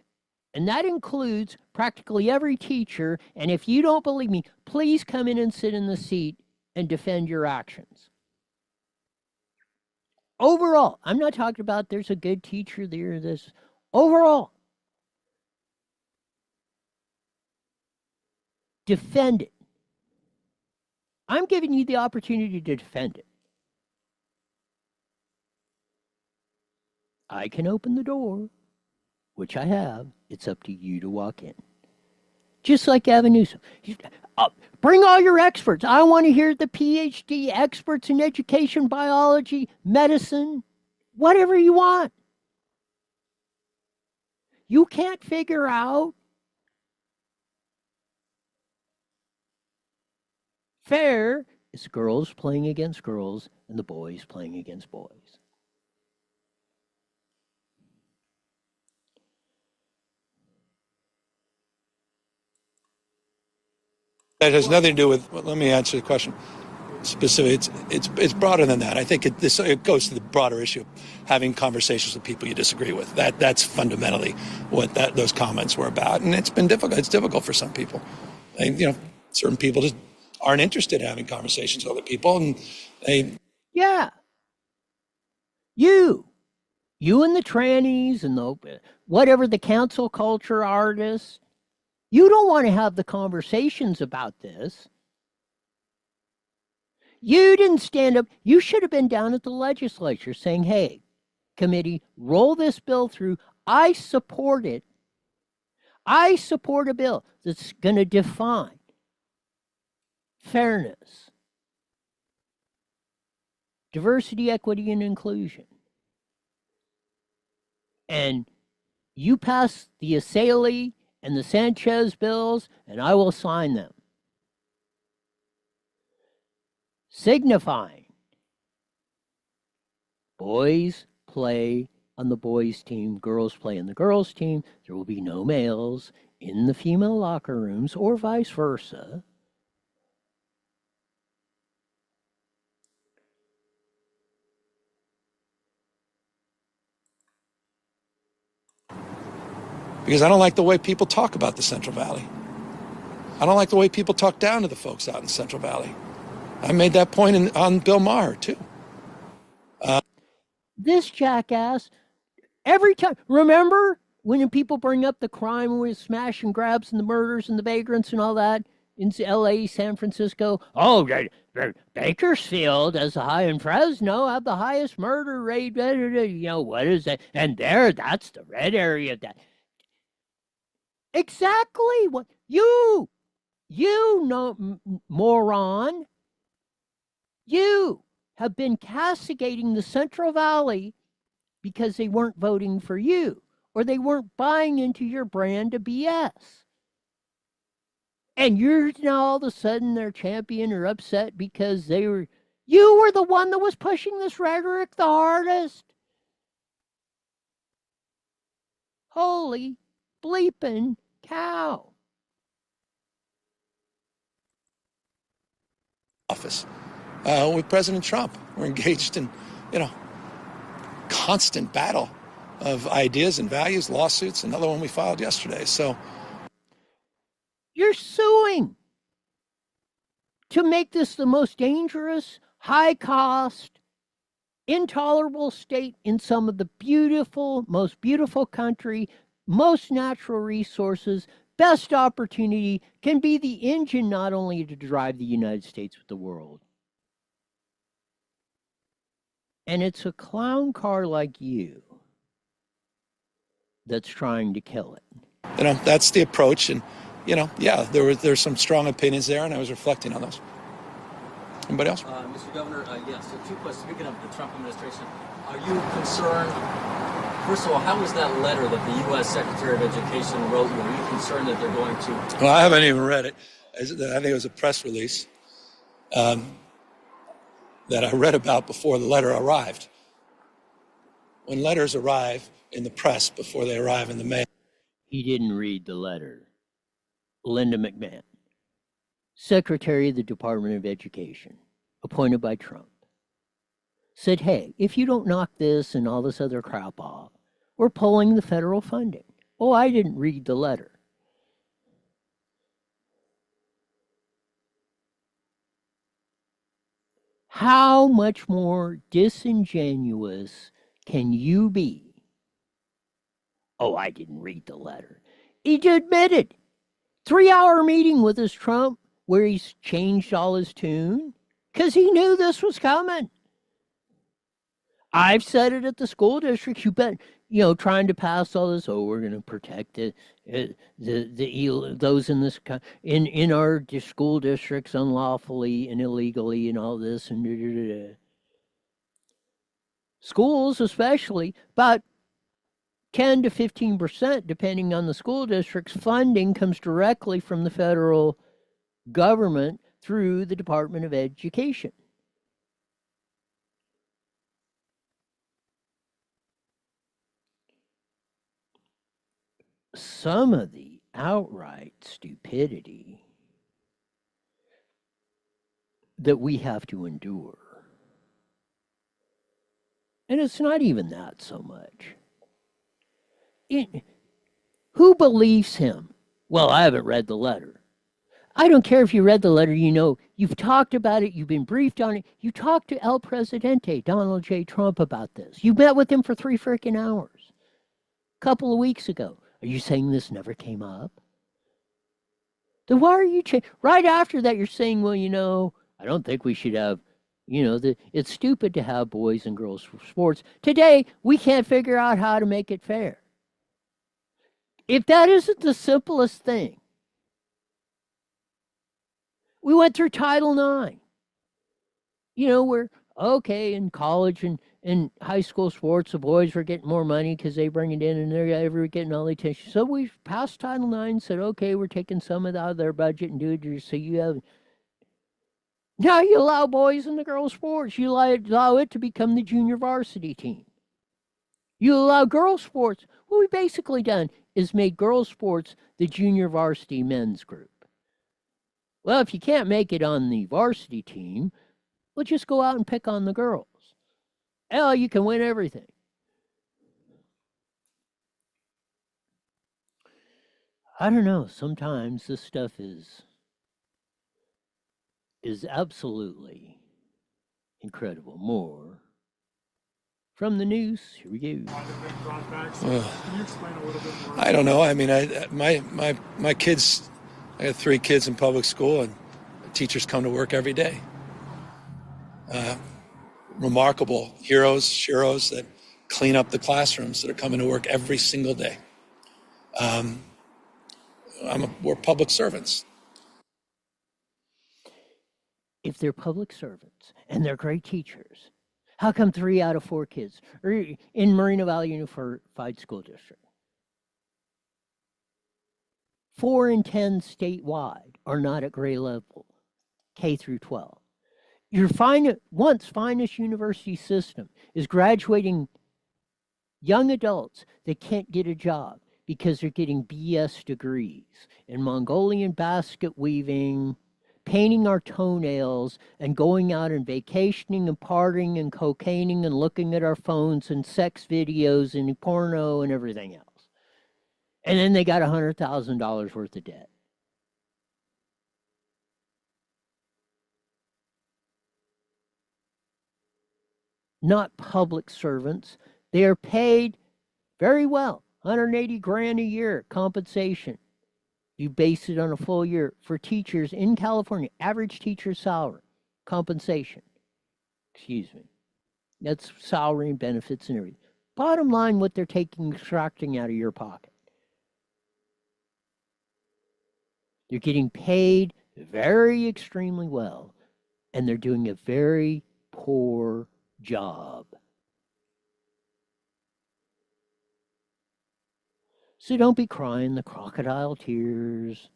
And that includes practically every teacher. And if you don't believe me, please come in and sit in the seat and defend your actions. Overall, I'm not talking about there's a good teacher there, this. Overall, defend it. I'm giving you the opportunity to defend it. I can open the door, which I have. It's up to you to walk in. Just like Gavin Newsom. Bring all your experts. I want to hear the PhD experts in education, biology, medicine, whatever you want. You can't figure out fair is girls playing against girls and the boys playing against boys. That has nothing to do with, let me answer the question specifically. It's broader than that. I think it goes to the broader issue of having conversations with people you disagree with. That's fundamentally what those comments were about. And it's been difficult. It's difficult for some people. Certain people just aren't interested in having conversations with other people. And Yeah. You and the trannies and the whatever the cancel culture artists, you don't want to have the conversations about this. You didn't stand up. You should have been down at the legislature saying, hey, committee, roll this bill through. I support it. I support a bill that's going to define fairness, diversity, equity, and inclusion. And you pass the Assali and the Sanchez bills, and I will sign them. Signifying boys play on the boys' team, girls play on the girls' team. There will be no males in the female locker rooms or vice versa. because I don't like the way people talk about the Central Valley. I don't like the way people talk down to the folks out in the Central Valley. I made that point on Bill Maher, too. This jackass, every time, remember when people bring up the crime with smash and grabs and the murders and the vagrants and all that in LA, San Francisco? Oh, Bakersfield as the high in Fresno have the highest murder rate. You know, what is that? And there, that's the red area. That exactly what you know, moron. You have been castigating the Central Valley because they weren't voting for you. or they weren't buying into your brand of BS. And you're now all of a sudden their champion or upset because you were the one that was pushing this rhetoric the hardest. Holy bleeping cow. Office with President Trump. We're engaged in, constant battle of ideas and values, lawsuits, another one we filed yesterday. So you're suing to make this the most dangerous, high cost, intolerable state in some of the most beautiful country, most natural resources, best opportunity, can be the engine not only to drive the United States with the world. And it's a clown car like you that's trying to kill it. That's the approach. And, there's some strong opinions there, and I was reflecting on those. Anybody else? Mr. Governor, yes, so 2 questions. Speaking of the Trump administration, are you concerned, first of all, how was that letter that the U.S. Secretary of Education wrote you? Are you concerned that they're going to... Well, I haven't even read it. I think it was a press release that I read about before the letter arrived. When letters arrive in the press before they arrive in the mail. He didn't read the letter. Linda McMahon, Secretary of the Department of Education, appointed by Trump, said, hey, if you don't knock this and all this other crap off, we're pulling the federal funding. Oh, I didn't read the letter. How much more disingenuous can you be? Oh, I didn't read the letter. He admitted. 3-hour meeting with this Trump where he's changed all his tune because he knew this was coming. I've said it at the school district. You bet, trying to pass all this. Oh, we're going to protect those in this in our school districts unlawfully and illegally and all this and schools, especially, about 10 to 15%, depending on the school district's funding, comes directly from the federal government through the Department of Education. Some of the outright stupidity that we have to endure, and it's not even that so much. Who believes him? Well, I haven't read the letter. I don't care if you read the letter, you've talked about it, you've been briefed on it. You talked to El Presidente, Donald J. Trump, about this. You met with him for 3 freaking hours a couple of weeks ago. Are you saying this never came up? Then why are you right after that you're saying, well, I don't think we should have, it's stupid to have boys and girls sports. Today, we can't figure out how to make it fair. If that isn't the simplest thing, we went through Title IX. We're okay in college and high school sports, the boys were getting more money because they bring it in and they're getting all the attention. So we passed Title IX and said, okay, we're taking some of it out of their budget and do it so you have. Now you allow boys and the girls sports. You allow it to become the junior varsity team. You allow girls sports. What we've basically done is made girls sports the junior varsity men's group. Well, if you can't make it on the varsity team, well, just go out and pick on the girls. Hell, you can win everything. I don't know. Sometimes this stuff is absolutely incredible. More from the news. Here we go. I don't know. I mean, my kids, I have 3 kids in public school, and teachers come to work every day. Remarkable heroes, sheroes that clean up the classrooms that are coming to work every single day. We're public servants. If they're public servants and they're great teachers, how come 3 out of 4 kids are in Moreno Valley Unified School District? 4 in 10 statewide are not at grade level, K through 12. Your once finest university system is graduating young adults that can't get a job because they're getting BS degrees in Mongolian basket weaving, painting our toenails, and going out and vacationing and partying and cocaining and looking at our phones and sex videos and porno and everything else. And then they got $100,000 worth of debt. Not public servants. They are paid very well, 180 grand a year compensation. You base it on a full year for teachers in California, average teacher salary, compensation. Excuse me. That's salary and benefits and everything. Bottom line, what they're extracting out of your pocket. They're getting paid very extremely well, and they're doing a very poor job. So don't be crying the crocodile tears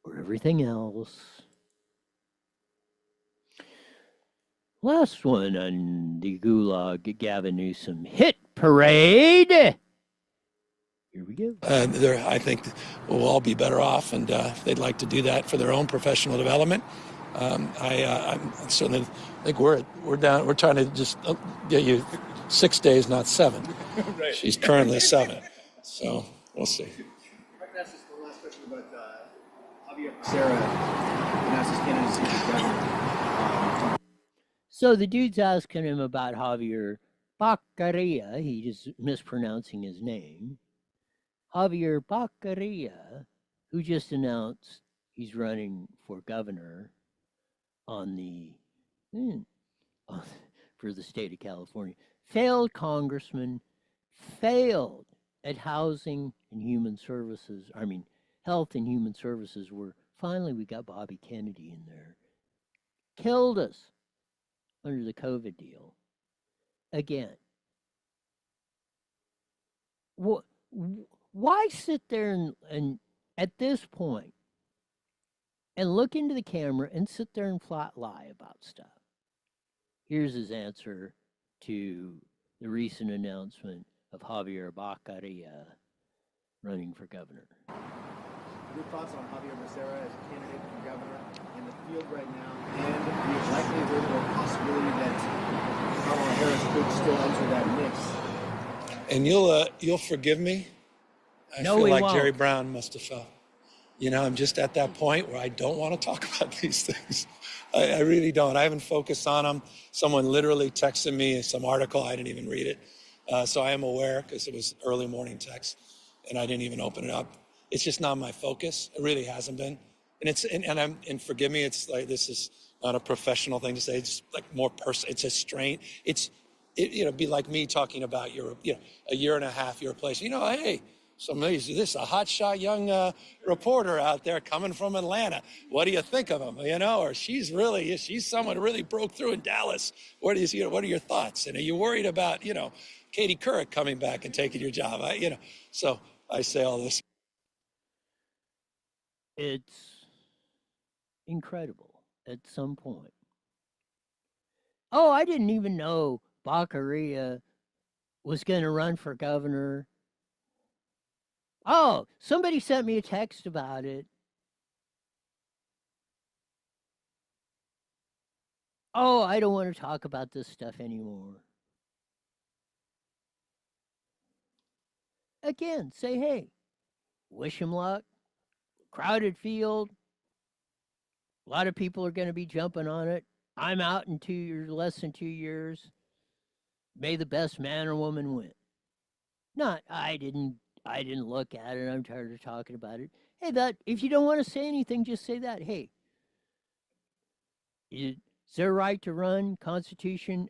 or everything else. Last one on the Gulag Gavin Newsom hit parade. Here we go. I think we'll all be better off, and if they'd like to do that for their own professional development, I certainly think we're down. We're trying to just get you 6 days, not 7. Right. She's currently 7, so we'll see. If I could ask just one last question about Javier Becerra announced his candidacy for governor. So the dude's asking him about Javier Baccaria. He just mispronouncing his name. Javier Baccaria, who just announced he's running for governor on the for the state of California. Failed congressman, failed at housing and human services. I mean, health and human services, where finally we got Bobby Kennedy in there. Killed us under the COVID deal. Again. Why sit there and at this point and look into the camera and sit there and flat lie about stuff? Here's his answer to the recent announcement of Javier Baccaria running for governor. Your thoughts on Javier Becerra as a candidate for governor in the field right now, and the likelihood or possibility that Kamala Harris could still enter that mix? And you'll forgive me. I No, feel we like won't. Jerry Brown must have felt. You know, I'm just at that point where I don't want to talk about these things. I really don't. I haven't focused on them. Someone literally texted me some article. I didn't even read it. So I am aware, because it was early morning text, and I didn't even open it up. It's just not my focus. It really hasn't been. And forgive me, it's like, this is not a professional thing to say. It's like more personal. It's a strain. It'd be like me talking about a year and a half, your place. Hey, this is a hotshot young reporter out there coming from Atlanta. What do you think of him? Or she's someone who really broke through in Dallas. What are your thoughts? And are you worried about, Katie Couric coming back and taking your job? So I say all this. It's incredible at some point. Oh, I didn't even know Baccaria was going to run for governor. Oh, somebody sent me a text about it. Oh, I don't want to talk about this stuff anymore. Again, say, hey, wish him luck. Crowded field. A lot of people are going to be jumping on it. I'm out in 2 years, less than 2 years. May the best man or woman win. I didn't look at it. I'm tired of talking about it. Hey, if you don't want to say anything, just say that. Hey, it's their right to run, Constitution,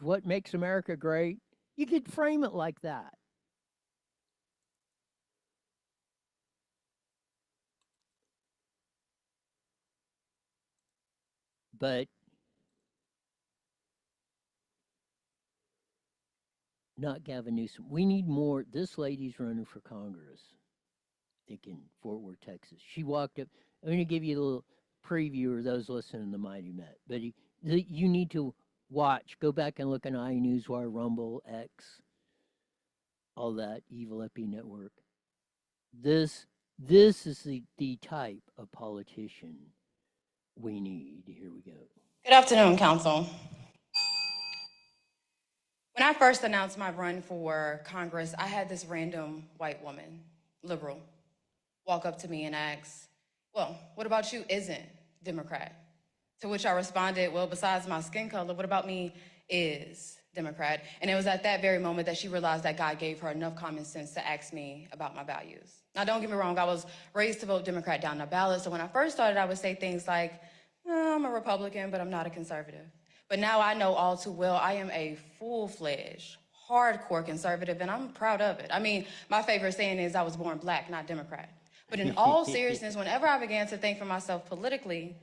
what makes America great. You could frame it like that. But not Gavin Newsom. We need more. This lady's running for Congress, I think in Fort Worth, Texas. She walked up. I'm going to give you a little preview of those listening to Mighty Met. But you need to watch. Go back and look on iNewsWire, Rumble, X, all that evil Epi network. This is the type of politician we need. Here we go. Good afternoon, Council. When I first announced my run for Congress, I had this random white woman, liberal, walk up to me and ask, well, what about you isn't Democrat? To which I responded, well, besides my skin color, what about me is Democrat? And it was at that very moment that she realized that God gave her enough common sense to ask me about my values. Now, don't get me wrong, I was raised to vote Democrat down the ballot, so when I first started, I would say things like, I'm a Republican, but I'm not a conservative. But now I know all too well I am a full-fledged, hardcore conservative, and I'm proud of it. I mean, my favorite saying is I was born black, not Democrat. But in all seriousness, whenever I began to think for myself politically,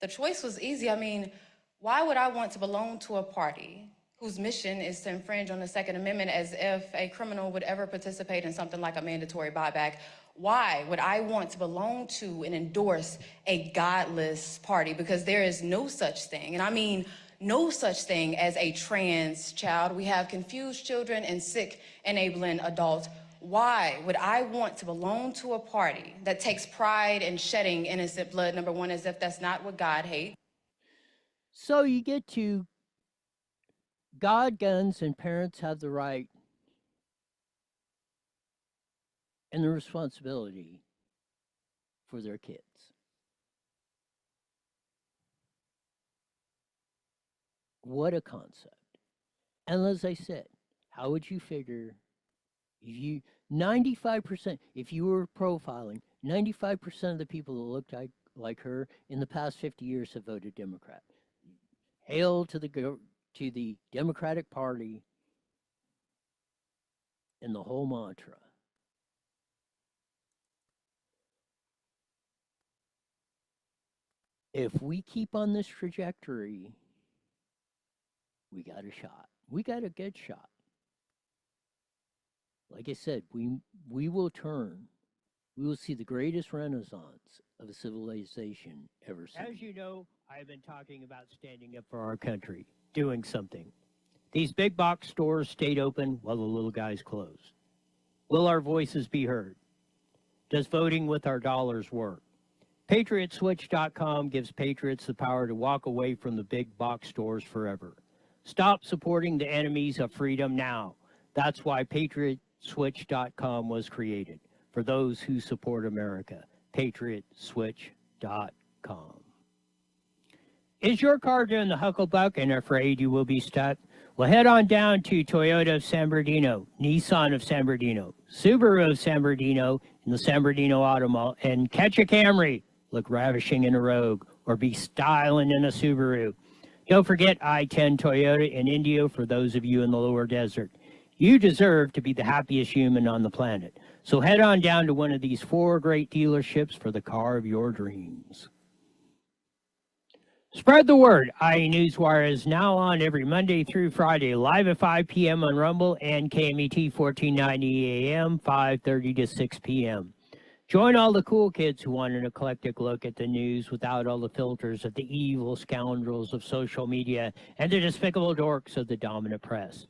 the choice was easy. I mean, why would I want to belong to a party whose mission is to infringe on the Second Amendment as if a criminal would ever participate in something like a mandatory buyback? Why would I want to belong to and endorse a godless party? Because there is no such thing, and I mean no such thing as a trans child. We have confused children and sick, enabling adults. Why would I want to belong to a party that takes pride in shedding innocent blood, number one, as if that's not what God hates? So you get to God, guns, and parents have the right and the responsibility for their kids. What a concept. And as I said, how would you figure if you 95%, if you were profiling, 95% of the people that looked like her in the past 50 years have voted Democrat. Hail to the Democratic Party and the whole mantra. If we keep on this trajectory, we got a shot. We got a good shot. Like I said, we will turn. We will see the greatest renaissance of a civilization ever seen. As you know, I've been talking about standing up for our country, doing something. These big box stores stayed open while the little guys closed. Will our voices be heard? Does voting with our dollars work? PatriotSwitch.com gives patriots the power to walk away from the big box stores forever. Stop supporting the enemies of freedom now. That's why PatriotSwitch.com was created, for those who support America. PatriotSwitch.com. Is your car doing the hucklebuck and afraid you will be stuck? Well, head on down to Toyota of San Bernardino, Nissan of San Bernardino, Subaru of San Bernardino, in the San Bernardino Auto Mall, and catch a Camry. Look ravishing in a Rogue, or be styling in a Subaru. Don't forget I-10 Toyota in Indio for those of you in the lower desert. You deserve to be the happiest human on the planet. So head on down to one of these 4 great dealerships for the car of your dreams. Spread the word. IE Newswire is now on every Monday through Friday, live at 5 p.m. on Rumble and KMET 1490 AM, 5:30 to 6 p.m. Join all the cool kids who want an eclectic look at the news without all the filters of the evil scoundrels of social media and the despicable dorks of the dominant press.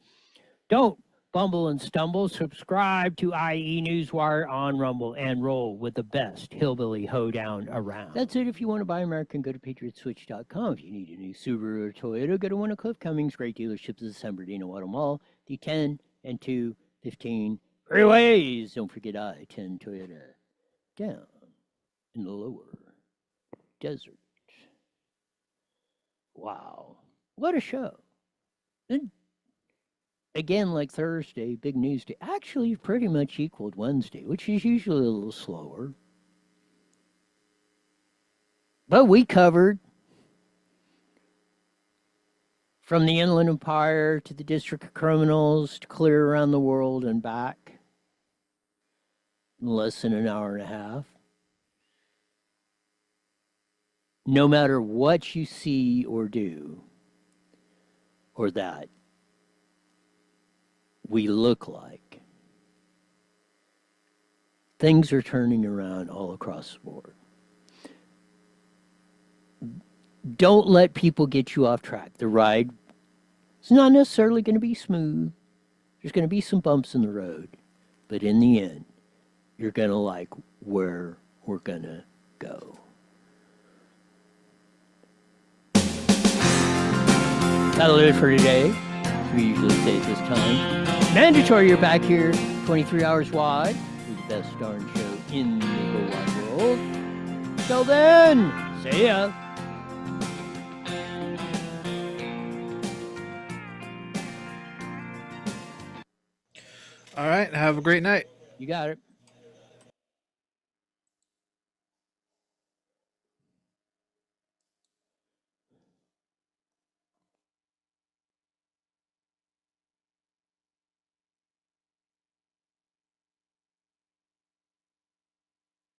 Don't bumble and stumble. Subscribe to IE Newswire on Rumble and roll with the best hillbilly hoedown around. That's it. If you want to buy American, go to PatriotSwitch.com. If you need a new Subaru or Toyota, go to one of Cliff Cummings' great dealerships at the San Bernardino Auto Mall, the 10 and 215 freeways. Don't forget I-10 Toyota down in the lower desert. Wow. What a show. And again, like Thursday, big news day, actually pretty much equaled Wednesday, which is usually a little slower. But we covered from the Inland Empire to the District of Criminals to clear around the world and back in less than an hour and a half. No matter what you see or do, or that, we look like. Things are turning around all across the board. Don't let people get you off track. The ride is not necessarily going to be smooth. There's going to be some bumps in the road. But in the end, you're going to like where we're going to go. That'll do it for today. We usually say at this time. Mandatory, you're back here 23 hours wide. With the best darn show in the whole wide world. Till then, see ya. All right. Have a great night. You got it.